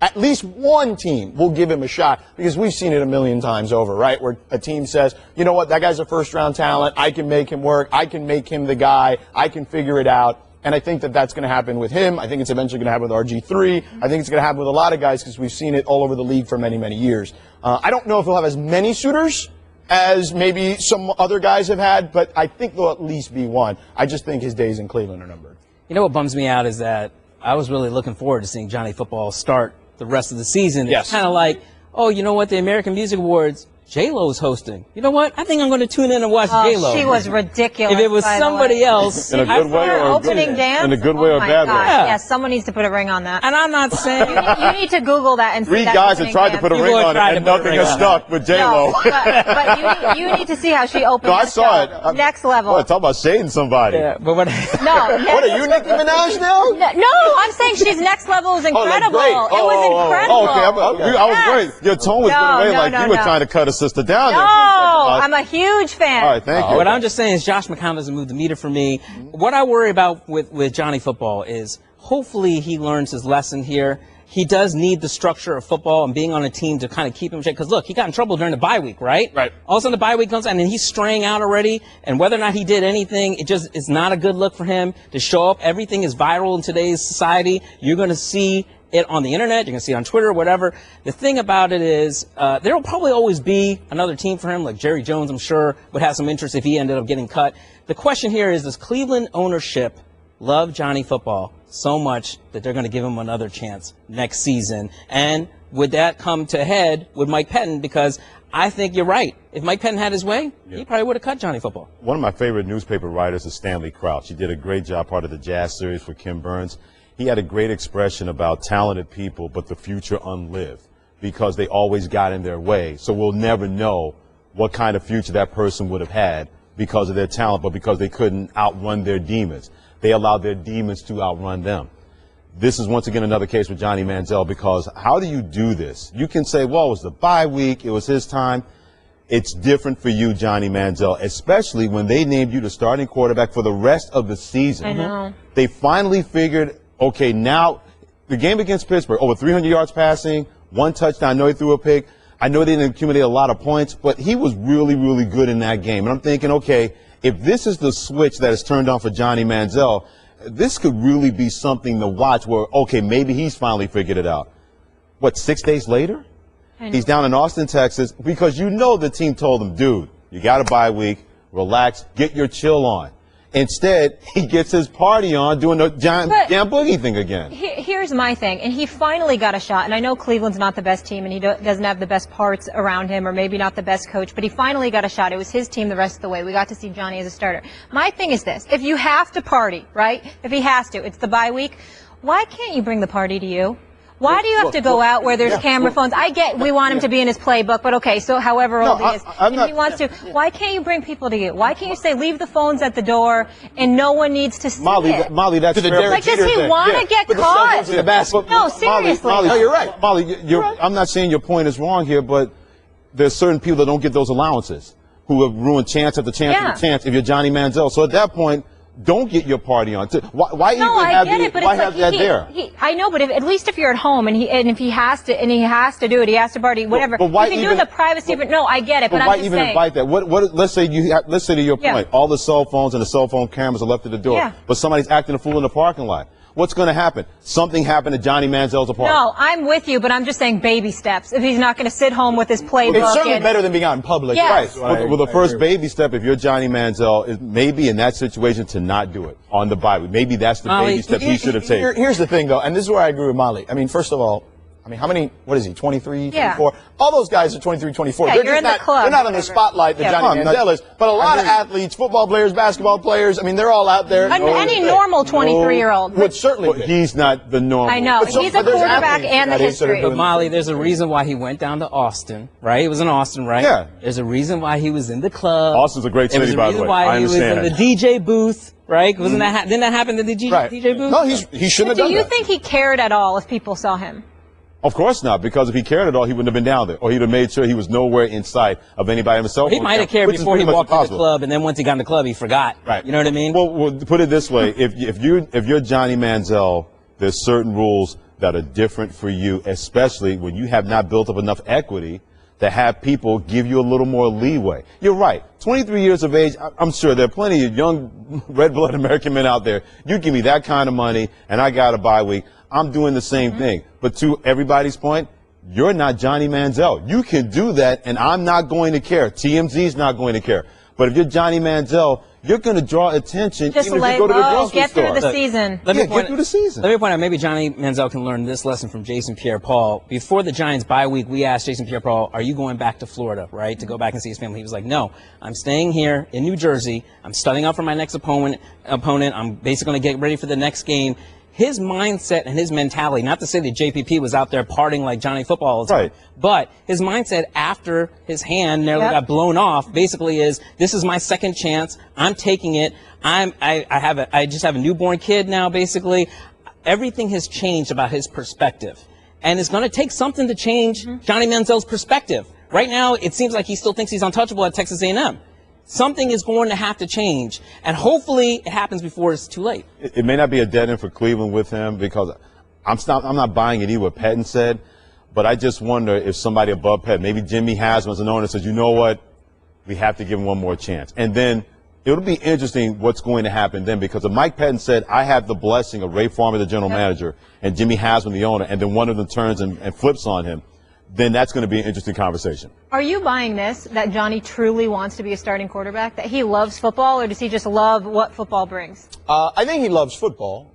at least one team will give him a shot, because we've seen it a million times over, right, where a team says, you know what, that guy's a first-round talent. I can make him work. I can make him the guy. I can figure it out. And I think that that's going to happen with him. I think it's eventually going to happen with RG3. I think it's going to happen with a lot of guys because we've seen it all over the league for many, many years. I don't know if he'll have as many suitors as maybe some other guys have had, but I think there'll at least be one. I just think his days in Cleveland are numbered. You know what bums me out is that I was really looking forward to seeing Johnny Football start the rest of the season. Yes. It's kind of like, oh, you know what, the American Music Awards, J-Lo's hosting. You know what? I think I'm going to tune in and watch J-Lo. She was ridiculous. If it was somebody else. In a good way or opening dance? In a good way or bad way? Yeah, someone needs to put a ring on that. And I'm not saying. You need to Google that and see Three that guys have opening tried to dance. put a ring on it, and nothing has stuck with J-Lo. No, but you need to see how she opened No, I that saw show. it. Next level. What, talk about shading somebody. Yeah, but what? What are you, Nicki Minaj now? No, I'm saying she's next level is incredible. Great. It was incredible. Okay, I was great. Your tone was getting away like you were trying to cut a sister down. No, I'm a huge fan. All right, thank you. What I'm just saying is Josh McCown doesn't move the meter for me. What I worry about with Johnny Football is hopefully he learns his lesson here. He does need the structure of football and being on a team to kind of keep him in check. Because, look, he got in trouble during the bye week, right? Right. All of a sudden the bye week comes and then he's straying out already. And whether or not he did anything, it's not a good look for him to show up. Everything is viral in today's society. You're going to see it on the internet, you can see it on Twitter, whatever. The thing about it is, there will probably always be another team for him, like Jerry Jones, I'm sure, would have some interest if he ended up getting cut. The question here is, does Cleveland ownership love Johnny Football so much that they're going to give him another chance next season? And would that come to a head with Mike Pettin? Because I think you're right. If Mike Pettin had his way, he probably would have cut Johnny Football. One of my favorite newspaper writers is Stanley Crouch. He did a great job, part of the Jazz series for Kim Burns. He had a great expression about talented people, but the future unlived, because they always got in their way. So we'll never know what kind of future that person would have had because of their talent, but because they couldn't outrun their demons. They allowed their demons to outrun them. This is once again another case with Johnny Manziel, because how do you do this? You can say, well, it was the bye week, it was his time. It's different for you, Johnny Manziel, especially when they named you the starting quarterback for the rest of the season. I know. They finally figured, okay, now the game against Pittsburgh, over 300 yards passing, one touchdown. I know he threw a pick. I know they didn't accumulate a lot of points, but he was really, really good in that game. And I'm thinking, okay, if this is the switch that is turned on for Johnny Manziel, this could really be something to watch where, okay, maybe he's finally figured it out. What, 6 days later? He's down in Austin, Texas, because the team told him, dude, you got a bye week, relax, get your chill on. Instead, he gets his party on doing the giant damn boogie thing again. Here's my thing, and he finally got a shot, and I know Cleveland's not the best team, and he doesn't have the best parts around him, or maybe not the best coach, but he finally got a shot. It was his team the rest of the way. We got to see Johnny as a starter. My thing is this. If you have to party, right, if he has to, it's the bye week, why can't you bring the party to you? Why do you have to go out where there's camera phones? I get we want him to be in his playbook, but okay, so however old he is, if he wants to, why can't you bring people to you? Why can't you say leave the phones at the door and no one needs to see it? Molly, that's fair. Like, does he want to get caught? No, seriously. Molly, you're right. Molly, I'm not saying your point is wrong here, but there's certain people that don't get those allowances, who have ruined chance after chance after chance if you're Johnny Manziel. So at that point, don't get your party on. Why even I have get it, but why it's have like that there? I know, but at least if you're at home and if he has to do it, he has to party, whatever. But why you can even, do it in the privacy, but no, I get it. But why I'm just even saying. invite that? Let's say to your point, all the cell phones and the cell phone cameras are left at the door, Yeah. but somebody's acting a fool in the parking lot. What's going to happen? Something happened at Johnny Manziel's apartment. No, I'm with you, but I'm just saying baby steps. If he's not going to sit home with his playbook. It's certainly better than being out in public. Yes. Right. Well, the first baby step, if you're Johnny Manziel, is maybe in that situation to not do it on the bye week. Maybe that's the baby step he should have taken. Here's the thing, though, and this is where I agree with Molly. I mean, first of all, how many, what is he, 23, Yeah. 24? All those guys are 23, 24. Yeah, They're you're just in the not, club, they're not on the whatever. spotlight that Yeah. Johnny Manziel is. But a lot of athletes, football players, basketball players, I mean, they're all out there. Any normal 23-year-old. Would certainly But he's not the normal. I know. He's a quarterback and the history. But Molly, there's a reason why he went down to Austin, right? He was in Austin, right? Yeah. There's a reason why he was in the club. Austin's a great city, by the way. There's a reason why I he was in understand the DJ booth, right? Didn't that happen in the DJ booth? No, he shouldn't have Do done you that. think he cared at all if people saw him? Of course not, because if he cared at all, he wouldn't have been down there, or he'd have made sure he was nowhere in sight of anybody on the cell phone. He might have cared before he walked to the club, and then once he got in the club, he forgot. Right. You know what I mean? Well, put it this way: if you're Johnny Manziel, there's certain rules that are different for you, especially when you have not built up enough equity to have people give you a little more leeway. You're right. 23 years of age, I'm sure there are plenty of young red-blooded American men out there. You give me that kind of money, and I got a bye week, I'm doing the same thing. But to everybody's point, you're not Johnny Manziel. You can do that, and I'm not going to care. TMZ's not going to care. But if you're Johnny Manziel, you're going to draw attention Just even if lay you go to the low, grocery get store. through the season. Get through the season. Let me point out, maybe Johnny Manziel can learn this lesson from Jason Pierre-Paul. Before the Giants bye week, we asked Jason Pierre-Paul, are you going back to Florida, right, to go back and see his family? He was like, no, I'm staying here in New Jersey. I'm studying up for my next opponent. I'm basically going to get ready for the next game. His mindset and his mentality, not to say that JPP was out there partying like Johnny Football all the time, but his mindset after his hand nearly got blown off basically is, this is my second chance. I'm taking it. I just have a newborn kid now, basically. Everything has changed about his perspective. And it's going to take something to change Johnny Manziel's perspective. Right now, it seems like he still thinks he's untouchable at Texas A&M. Something is going to have to change, and hopefully it happens before it's too late. It may not be a dead end for Cleveland with him, because I'm not buying it either what Pettin said, but I just wonder if somebody above Pettin, maybe Jimmy Haslam's an owner, says, you know what, we have to give him one more chance. And then it'll be interesting what's going to happen then, because if Mike Pettin said, I have the blessing of Ray Farmer, the general manager, and Jimmy Haslam, the owner, and then one of them turns and flips on him, then that's going to be an interesting conversation. Are you buying this, that Johnny truly wants to be a starting quarterback, that he loves football, or does he just love what football brings? I think he loves football,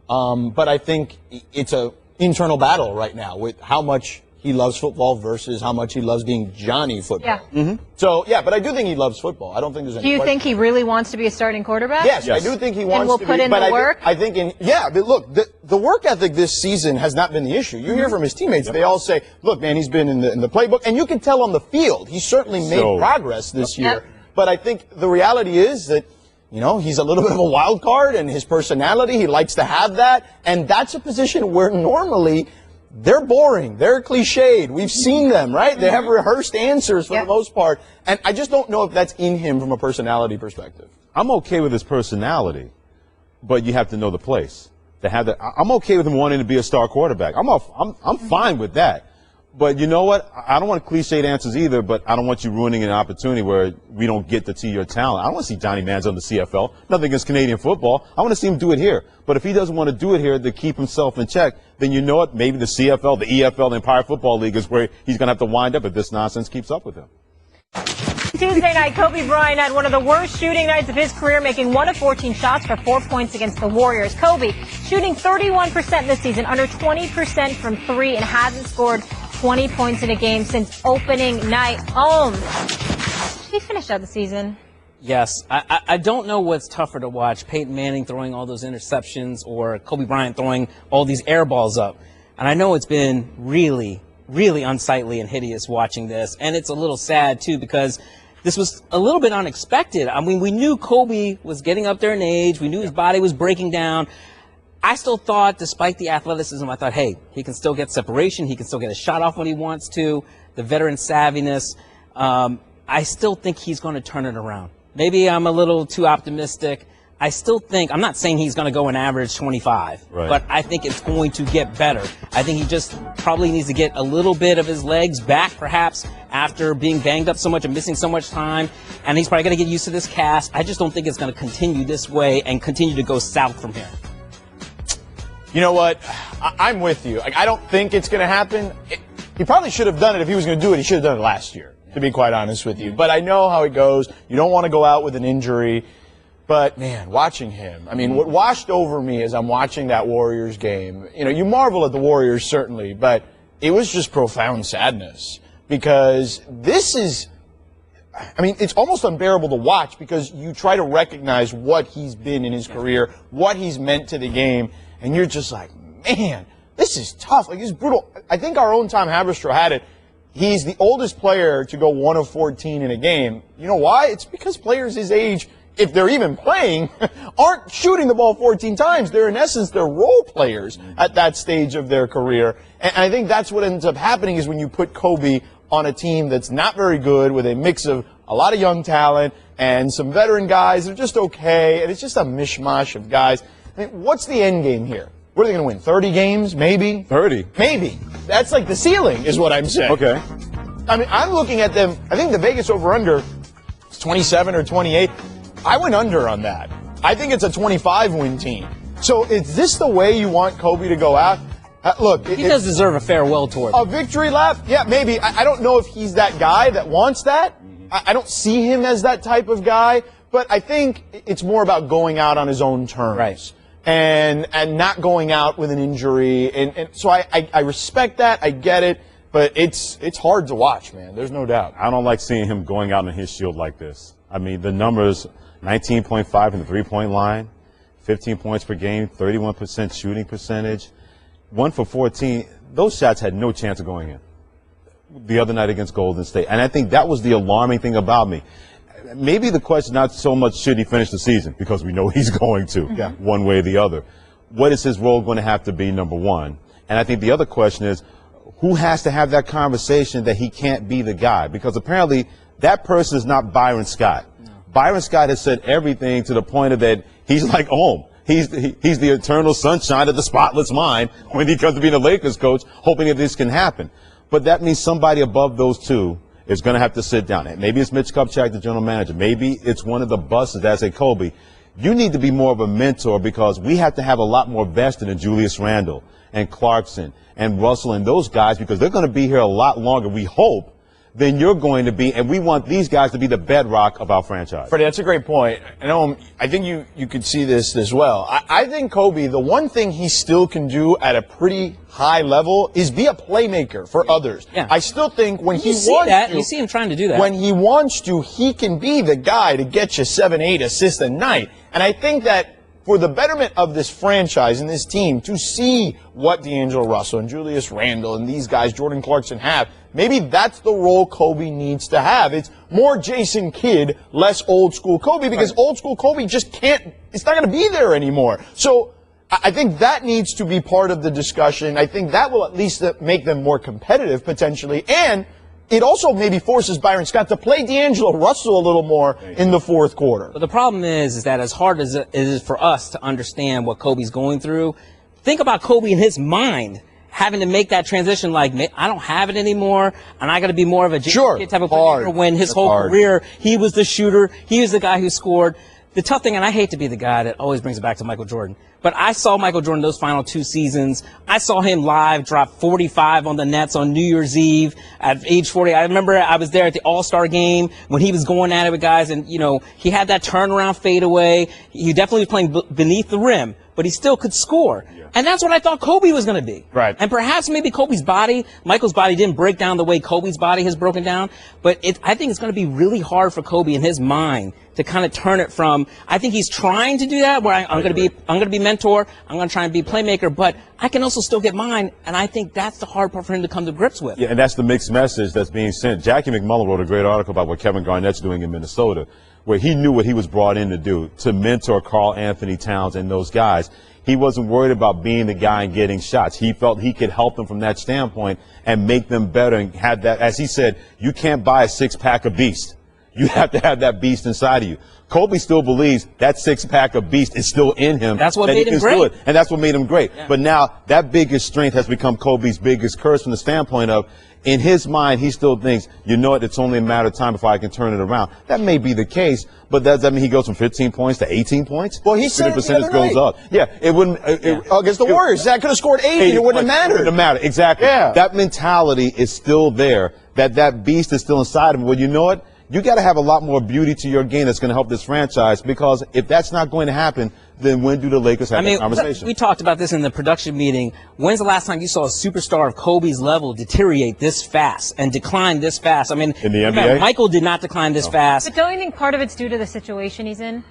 but I think it's an internal battle right now with how much he loves football versus how much he loves being Johnny football. Yeah. So, yeah, but I do think he loves football. I don't think there's any Do you question. think he really wants to be a starting quarterback? Yes, I do think he wants and will to put be, in but the work? I think but look, the work ethic this season has not been the issue. You hear from his teammates, they all say, look, man, he's been in the playbook, and you can tell on the field, he's certainly made progress this year. But I think the reality is that, you know, he's a little bit of a wild card, and his personality, he likes to have that, and that's a position where normally they're boring. They're cliched. We've seen them, right? They have rehearsed answers for the most part. And I just don't know if that's in him from a personality perspective. I'm okay with his personality, but you have to know the place. I'm okay with him wanting to be a star quarterback. I'm fine with that. But you know what? I don't want cliched answers either, but I don't want you ruining an opportunity where we don't get to see your talent. I don't want to see Johnny Manziel in the CFL. Nothing against Canadian football. I want to see him do it here. But if he doesn't want to do it here to keep himself in check, then you know what? Maybe the CFL, the EFL, the Empire Football League is where he's going to have to wind up if this nonsense keeps up with him. Tuesday night, Kobe Bryant had one of the worst shooting nights of his career, making 1 of 14 shots for 4 points against the Warriors. Kobe shooting 31% this season, under 20% from 3, and hasn't scored 20 points in a game since opening night. He finished out the season. Yes. I don't know what's tougher to watch, Peyton Manning throwing all those interceptions or Kobe Bryant throwing all these air balls up. And I know it's been really, really unsightly and hideous watching this. And it's a little sad, too, because this was a little bit unexpected. I mean, we knew Kobe was getting up there in age. We knew his body was breaking down. I still thought, despite the athleticism, I thought, hey, he can still get separation. He can still get a shot off when he wants to. The veteran savviness. I still think he's going to turn it around. Maybe I'm a little too optimistic. I still think, I'm not saying he's going to go and average 25, but I think it's going to get better. I think he just probably needs to get a little bit of his legs back, perhaps, after being banged up so much and missing so much time. And he's probably going to get used to this cast. I just don't think it's going to continue this way and continue to go south from here. You know what? I'm with you. Like, I don't think it's going to happen. He probably should have done it if he was going to do it. He should have done it last year, to be quite honest with you. But I know how it goes. You don't want to go out with an injury. But, man, watching him, I mean, what washed over me as I'm watching that Warriors game, you know, you marvel at the Warriors, certainly, but it was just profound sadness. Because this is, I mean, it's almost unbearable to watch because you try to recognize what he's been in his career, what he's meant to the game, and you're just like, man, this is tough. Like, it's brutal. I think our own Tom Haberstroh had it. He's the oldest player to go 1 of 14 in a game. You know why? It's because players his age, if they're even playing, aren't shooting the ball 14 times. They're, in essence, they're role players at that stage of their career. And I think that's what ends up happening is when you put Kobe on a team that's not very good with a mix of a lot of young talent and some veteran guys that are just okay, and it's just a mishmash of guys. I mean, what's the end game here? What are they going to win? 30 games? Maybe? 30? Maybe. That's like the ceiling is what I'm saying. Okay. I mean, I'm looking at them. I think the Vegas over-under is 27 or 28. I went under on that. I think it's a 25-win team. So is this the way you want Kobe to go out? Look. He does deserve a farewell tour. A victory lap? Yeah, maybe. I don't know if he's that guy that wants that. I don't see him as that type of guy. But I think it's more about going out on his own terms. Right. And not going out with an injury. And so I respect that. I get it. But it's hard to watch, man. There's no doubt. I don't like seeing him going out on his shield like this. I mean, the numbers, 19.5 from the three-point line, 15 points per game, 31% shooting percentage, 1 for 14. Those shots had no chance of going in the other night against Golden State. And I think that was the alarming thing about me. Maybe the question not so much should he finish the season, because we know he's going to, one way or the other. What is his role going to have to be, number one? And I think the other question is, who has to have that conversation that he can't be the guy? Because apparently that person is not Byron Scott. No. Byron Scott has said everything to the point of that he's like home. He's the eternal sunshine of the spotless mind when he comes to being a Lakers coach, hoping that this can happen. But that means somebody above those two is going to have to sit down. Maybe it's Mitch Kupchak, the general manager. Maybe it's one of the buses that's a Kobe. You need to be more of a mentor because we have to have a lot more vested in Julius Randle and Clarkson and Russell and those guys because they're going to be here a lot longer, we hope, than you're going to be, and we want these guys to be the bedrock of our franchise. Freddie, that's a great point. I think you could see this as well. I think Kobe, the one thing he still can do at a pretty high level is be a playmaker for others. Yeah. I still think when he wants to, you see him trying to do that. When he wants to, he can be the guy to get you 7-8 assists a night. And I think that for the betterment of this franchise and this team to see what D'Angelo Russell and Julius Randle and these guys, Jordan Clarkson, have, maybe that's the role Kobe needs to have. It's more Jason Kidd, less old school Kobe, because old school Kobe just can't, it's not going to be there anymore. So I think that needs to be part of the discussion. I think that will at least make them more competitive potentially. And it also maybe forces Byron Scott to play D'Angelo Russell a little more in the fourth quarter. But the problem is that as hard as it is for us to understand what Kobe's going through, think about Kobe in his mind having to make that transition like, I don't have it anymore, and I got to be more of a kid type of player when his whole career, he was the shooter, he was the guy who scored. The tough thing, and I hate to be the guy that always brings it back to Michael Jordan, but I saw Michael Jordan those final 2 seasons. I saw him live drop 45 on the Nets on New Year's Eve at age 40. I remember I was there at the All-Star game when he was going at it with guys, and, you know, he had that turnaround fadeaway. He definitely was playing beneath the rim, but he still could score. Yeah. And that's what I thought Kobe was going to be. Right. And perhaps maybe Kobe's body, Michael's body didn't break down the way Kobe's body has broken down, but I think it's going to be really hard for Kobe in his mind to kind of turn it from, I think he's trying to do that where I'm going to be mentor, I'm going to try and be playmaker, but I can also still get mine, and I think that's the hard part for him to come to grips with. Yeah, and that's the mixed message that's being sent. Jackie McMullen wrote a great article about what Kevin Garnett's doing in Minnesota, where he knew what he was brought in to do, to mentor Karl Anthony Towns and those guys. He wasn't worried about being the guy and getting shots. He felt he could help them from that standpoint and make them better and have that, as he said, you can't buy a 6-pack of Beast. You have to have that beast inside of you. Kobe still believes that six-pack of beast is still in him. That's what made him great. And that's what made him great. Yeah. But now that biggest strength has become Kobe's biggest curse from the standpoint of, in his mind, he still thinks, you know what, it's only a matter of time before I can turn it around. That may be the case, but does that mean he goes from 15 points to 18 points? Well, he said the percentage goes up. Yeah, it wouldn't. Against the Warriors, that could have scored 80. It wouldn't have mattered. It wouldn't have mattered. Exactly. Yeah. That mentality is still there. That beast is still inside of him. Well, you know what? You got to have a lot more beauty to your game that's going to help this franchise, because if that's not going to happen, then when do the Lakers have that conversation? We talked about this in the production meeting. When's the last time you saw a superstar of Kobe's level deteriorate this fast and decline this fast? I mean, in the NBA? Michael did not decline this fast. But don't you think part of it's due to the situation he's in?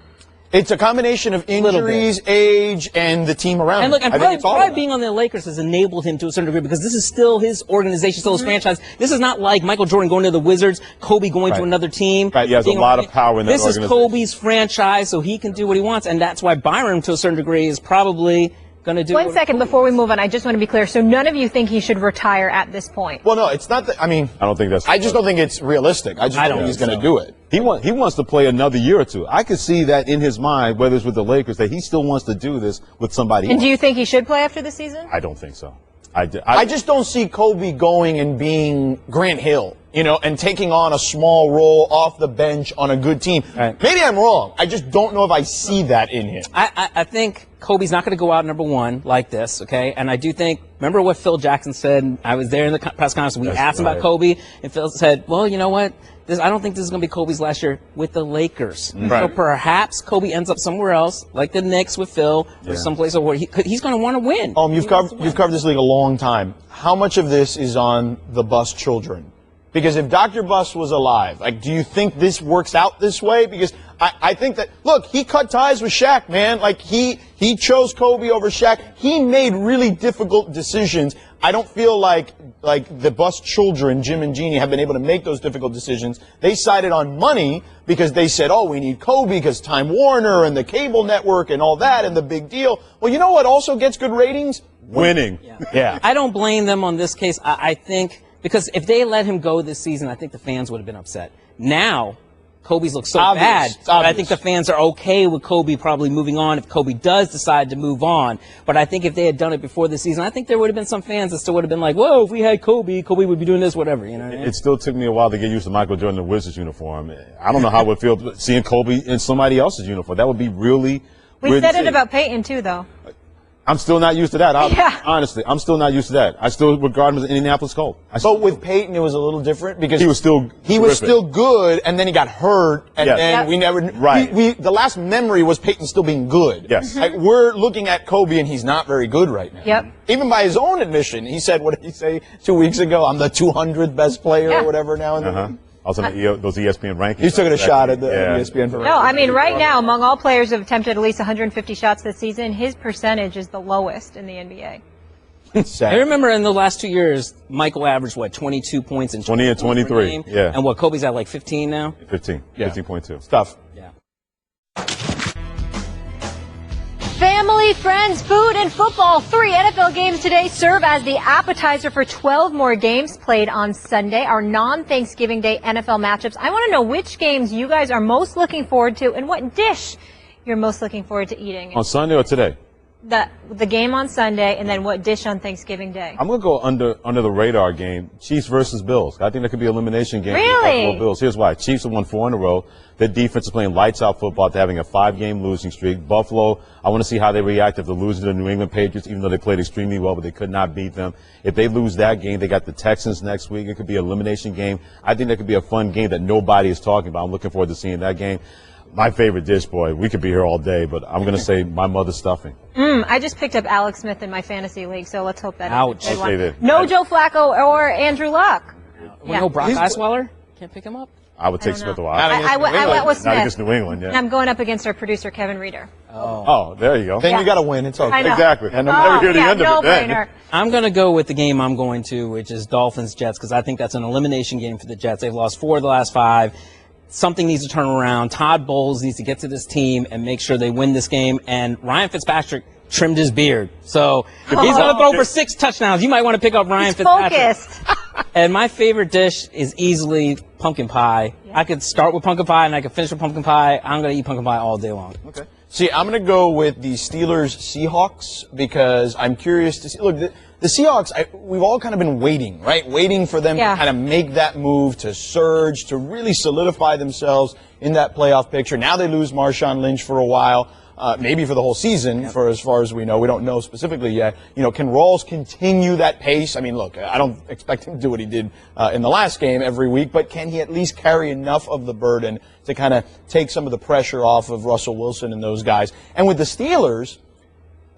It's a combination of injuries, age, and the team around him. And look, and probably being on the Lakers has enabled him to a certain degree, because this is still his organization, still his franchise. This is not like Michael Jordan going to the Wizards, Kobe going to another team. Right, he has a lot of power in that organization. This is Kobe's franchise, so he can do what he wants, and that's why Byron, to a certain degree, is probably going to do. 1 second before we move on, I just want to be clear. So none of you think he should retire at this point? Well, no, it's not that. I mean, I don't think that's. I just don't think it's realistic. I just don't think he's going to do it. He wants to play another year or two. I could see that in his mind, whether it's with the Lakers, that he still wants to do this with somebody else. And do you think he should play after the season? I don't think so. I just don't see Kobe going and being Grant Hill, and taking on a small role off the bench on a good team. Right. Maybe I'm wrong. I just don't know if I see that in him. I think Kobe's not going to go out number one like this, okay? And I do think, remember what Phil Jackson said? I was there in the press conference. We asked him about Kobe, and Phil said, well, you know what? I don't think this is going to be Kobe's last year with the Lakers. Right. So perhaps Kobe ends up somewhere else, like the Knicks with Phil, or someplace where he's going to want to win. You've covered this league a long time. How much of this is on the Bus children? Because if Dr. Bus was alive, do you think this works out this way? Because I think that, look, he cut ties with Shaq, man. He chose Kobe over Shaq. He made really difficult decisions. I don't feel like the Bus children, Jim and Jeannie, have been able to make those difficult decisions. They sided on money because they said, we need Kobe because Time Warner and the cable network and all that and the big deal. Well, you know what also gets good ratings? Winning. Yeah. I don't blame them on this case. I think, because if they let him go this season, I think the fans would have been upset. Now, Kobe's looked so bad, but I think the fans are okay with Kobe probably moving on if Kobe does decide to move on. But I think if they had done it before the season, I think there would have been some fans that still would have been like, whoa, if we had Kobe, Kobe would be doing this, whatever. You know what I mean? It still took me a while to get used to Michael Jordan in the Wizards uniform. I don't know how it would feel seeing Kobe in somebody else's uniform. That would be really weird. We said it about Peyton, too, though. I'm still not used to that. Honestly, I'm still not used to that. I still regard him as an Indianapolis Colt. But with Peyton, it was a little different because he was still good, and then he got hurt, and then we never. The last memory was Peyton still being good. Yes. We're looking at Kobe, and he's not very good right now. Yep. Even by his own admission, he said, what did he say 2 weeks ago? I'm the 200th best player or whatever now. Also, those ESPN rankings. He's taking a shot at the ESPN for rankings. No, I mean, right now, among all players who have attempted at least 150 shots this season, his percentage is the lowest in the NBA. I remember in the last 2 years, Michael averaged, 22 points in 20 and 23. Yeah. And Kobe's at 15 now? 15. 15.2. It's tough. Yeah. Family, friends, food, and football. 3 NFL games today serve as the appetizer for 12 more games played on Sunday, our non-Thanksgiving Day NFL matchups. I want to know which games you guys are most looking forward to and what dish you're most looking forward to eating. On Sunday or today? The game on Sunday, and then what dish on Thanksgiving Day? I'm going to go under the radar game, Chiefs versus Bills. I think that could be an elimination game. Really? For the Buffalo Bills. Here's why. Chiefs have won 4 in a row. Their defense is playing lights out football after having a 5-game losing streak. Buffalo, I want to see how they react if they're losing to the New England Patriots, even though they played extremely well, but they could not beat them. If they lose that game, they got the Texans next week. It could be an elimination game. I think that could be a fun game that nobody is talking about. I'm looking forward to seeing that game. My favorite dish, boy, we could be here all day, but I'm going to say my mother's stuffing. I just picked up Alex Smith in my fantasy league, so let's hope that Ouch. is a good one. Okay, No Joe Flacco or Andrew Luck. No Brock Osweiler? Can't pick him up? I would take Smith a while. I went with Smith. Not against New England, And I'm going up against our producer, Kevin Reeder. Oh, there you go. Then you got to win. It's okay. I know. Exactly. And I'm never hear the end of it then. I'm going to go with the game I'm going to, which is Dolphins-Jets, because I think that's an elimination game for the Jets. They've lost 4 of the last 5. Something needs to turn around. Todd Bowles needs to get to this team and make sure they win this game. And Ryan Fitzpatrick trimmed his beard. So he's going to throw for 6 touchdowns. You might want to pick up Ryan Fitzpatrick. Focused. And my favorite dish is easily pumpkin pie. I could start with pumpkin pie and I could finish with pumpkin pie. I'm going to eat pumpkin pie all day long. Okay. See, I'm going to go with the Steelers-Seahawks because I'm curious to see. Look, the Seahawks, we've all kind of been waiting, right? Waiting for them to kind of make that move, to surge, to really solidify themselves in that playoff picture. Now they lose Marshawn Lynch for a while. Maybe for the whole season, for as far as we know. We don't know specifically yet. You know, can Rawls continue that pace? I mean, look, I don't expect him to do what he did in the last game every week, but can he at least carry enough of the burden to kind of take some of the pressure off of Russell Wilson and those guys? And with the Steelers,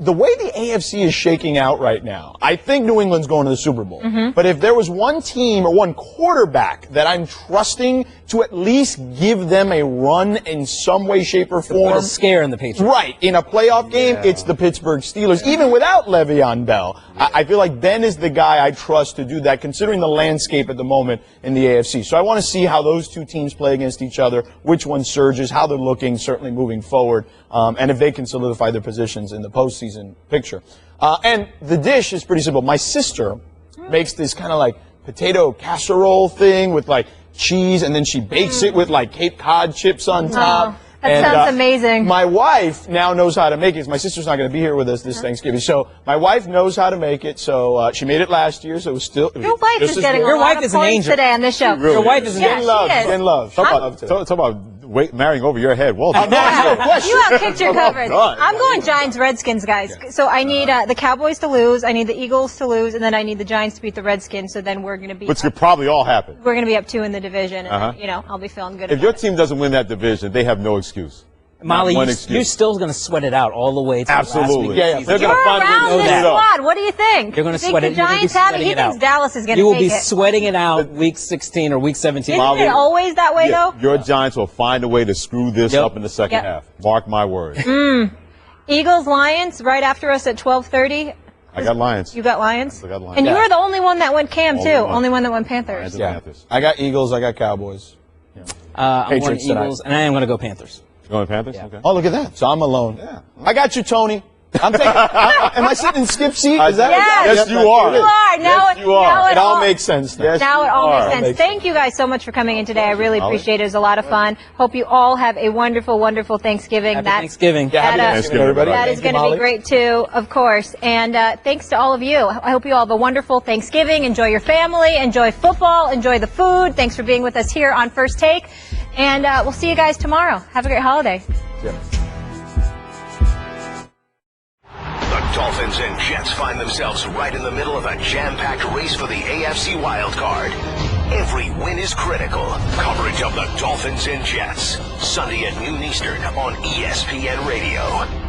the way the AFC is shaking out right now, I think New England's going to the Super Bowl. But if there was one team or one quarterback that I'm trusting to at least give them a run in some way, shape, or form. Put a scare in the Patriots. Right. In a playoff game, it's the Pittsburgh Steelers. Even without Le'Veon Bell, I feel like Ben is the guy I trust to do that, considering the landscape at the moment in the AFC. So I want to see how those two teams play against each other, which one surges, how they're looking, certainly moving forward, and if they can solidify their positions in the postseason picture. And the dish is pretty simple. My sister makes this kind of like potato casserole thing with like cheese, and then she bakes it with like Cape Cod chips on top. That sounds amazing. My wife now knows how to make it. My sister's not going to be here with us this Thanksgiving, so my wife knows how to make it. So she made it last year, so it was still. Your wife is getting a lot of points today on this show. Your wife is an angel. Getting love. Talk about marrying over your head. Well, you outkicked your coverage. I'm going Giants-Redskins, guys. So I need the Cowboys to lose, I need the Eagles to lose, and then I need the Giants to beat the Redskins. So then we're going to be. Which could probably all happen. We're going to be up 2 in the division, and then, I'll be feeling good. If your team doesn't win that division, they have no excuse. Molly, you're still going to sweat it out all the way to last week. Yeah. They're going to around this squad. What do you think? You're going to sweat it. The Giants have it. He thinks Dallas is going to take it. You will be sweating it out week 16 or week 17. Isn't it always that way, though? Your Giants will find a way to screw this up in the second half. Mark my words. Eagles, Lions, right after us at 12:30. I got Lions. You got Lions? I got Lions. And you were the only one that went Cam, too. Only one that went Panthers. I got Eagles. I got Cowboys. I'm going Eagles, and I am going to go Panthers. You going Panthers? Okay. Oh, look at that. So I'm alone. Yeah. I got you, Tony. I'm taking. Am I sitting in skip seat? Is that yes, you are. You are. Yes, you are. It all makes sense now. Now it all makes sense. Thank you guys so much for coming in today. I really appreciate it. It was a lot of fun. Hope you all have a wonderful, wonderful Thanksgiving. Happy Thanksgiving. Happy Thanksgiving, everybody. That is going to be great, too, of course. And thanks to all of you. I hope you all have a wonderful Thanksgiving. Enjoy your family. Enjoy football. Enjoy the food. Thanks for being with us here on First Take. And we'll see you guys tomorrow. Have a great holiday. Yeah. The Dolphins and Jets find themselves right in the middle of a jam-packed race for the AFC wildcard. Every win is critical. Coverage of the Dolphins and Jets. Sunday at noon Eastern on ESPN Radio.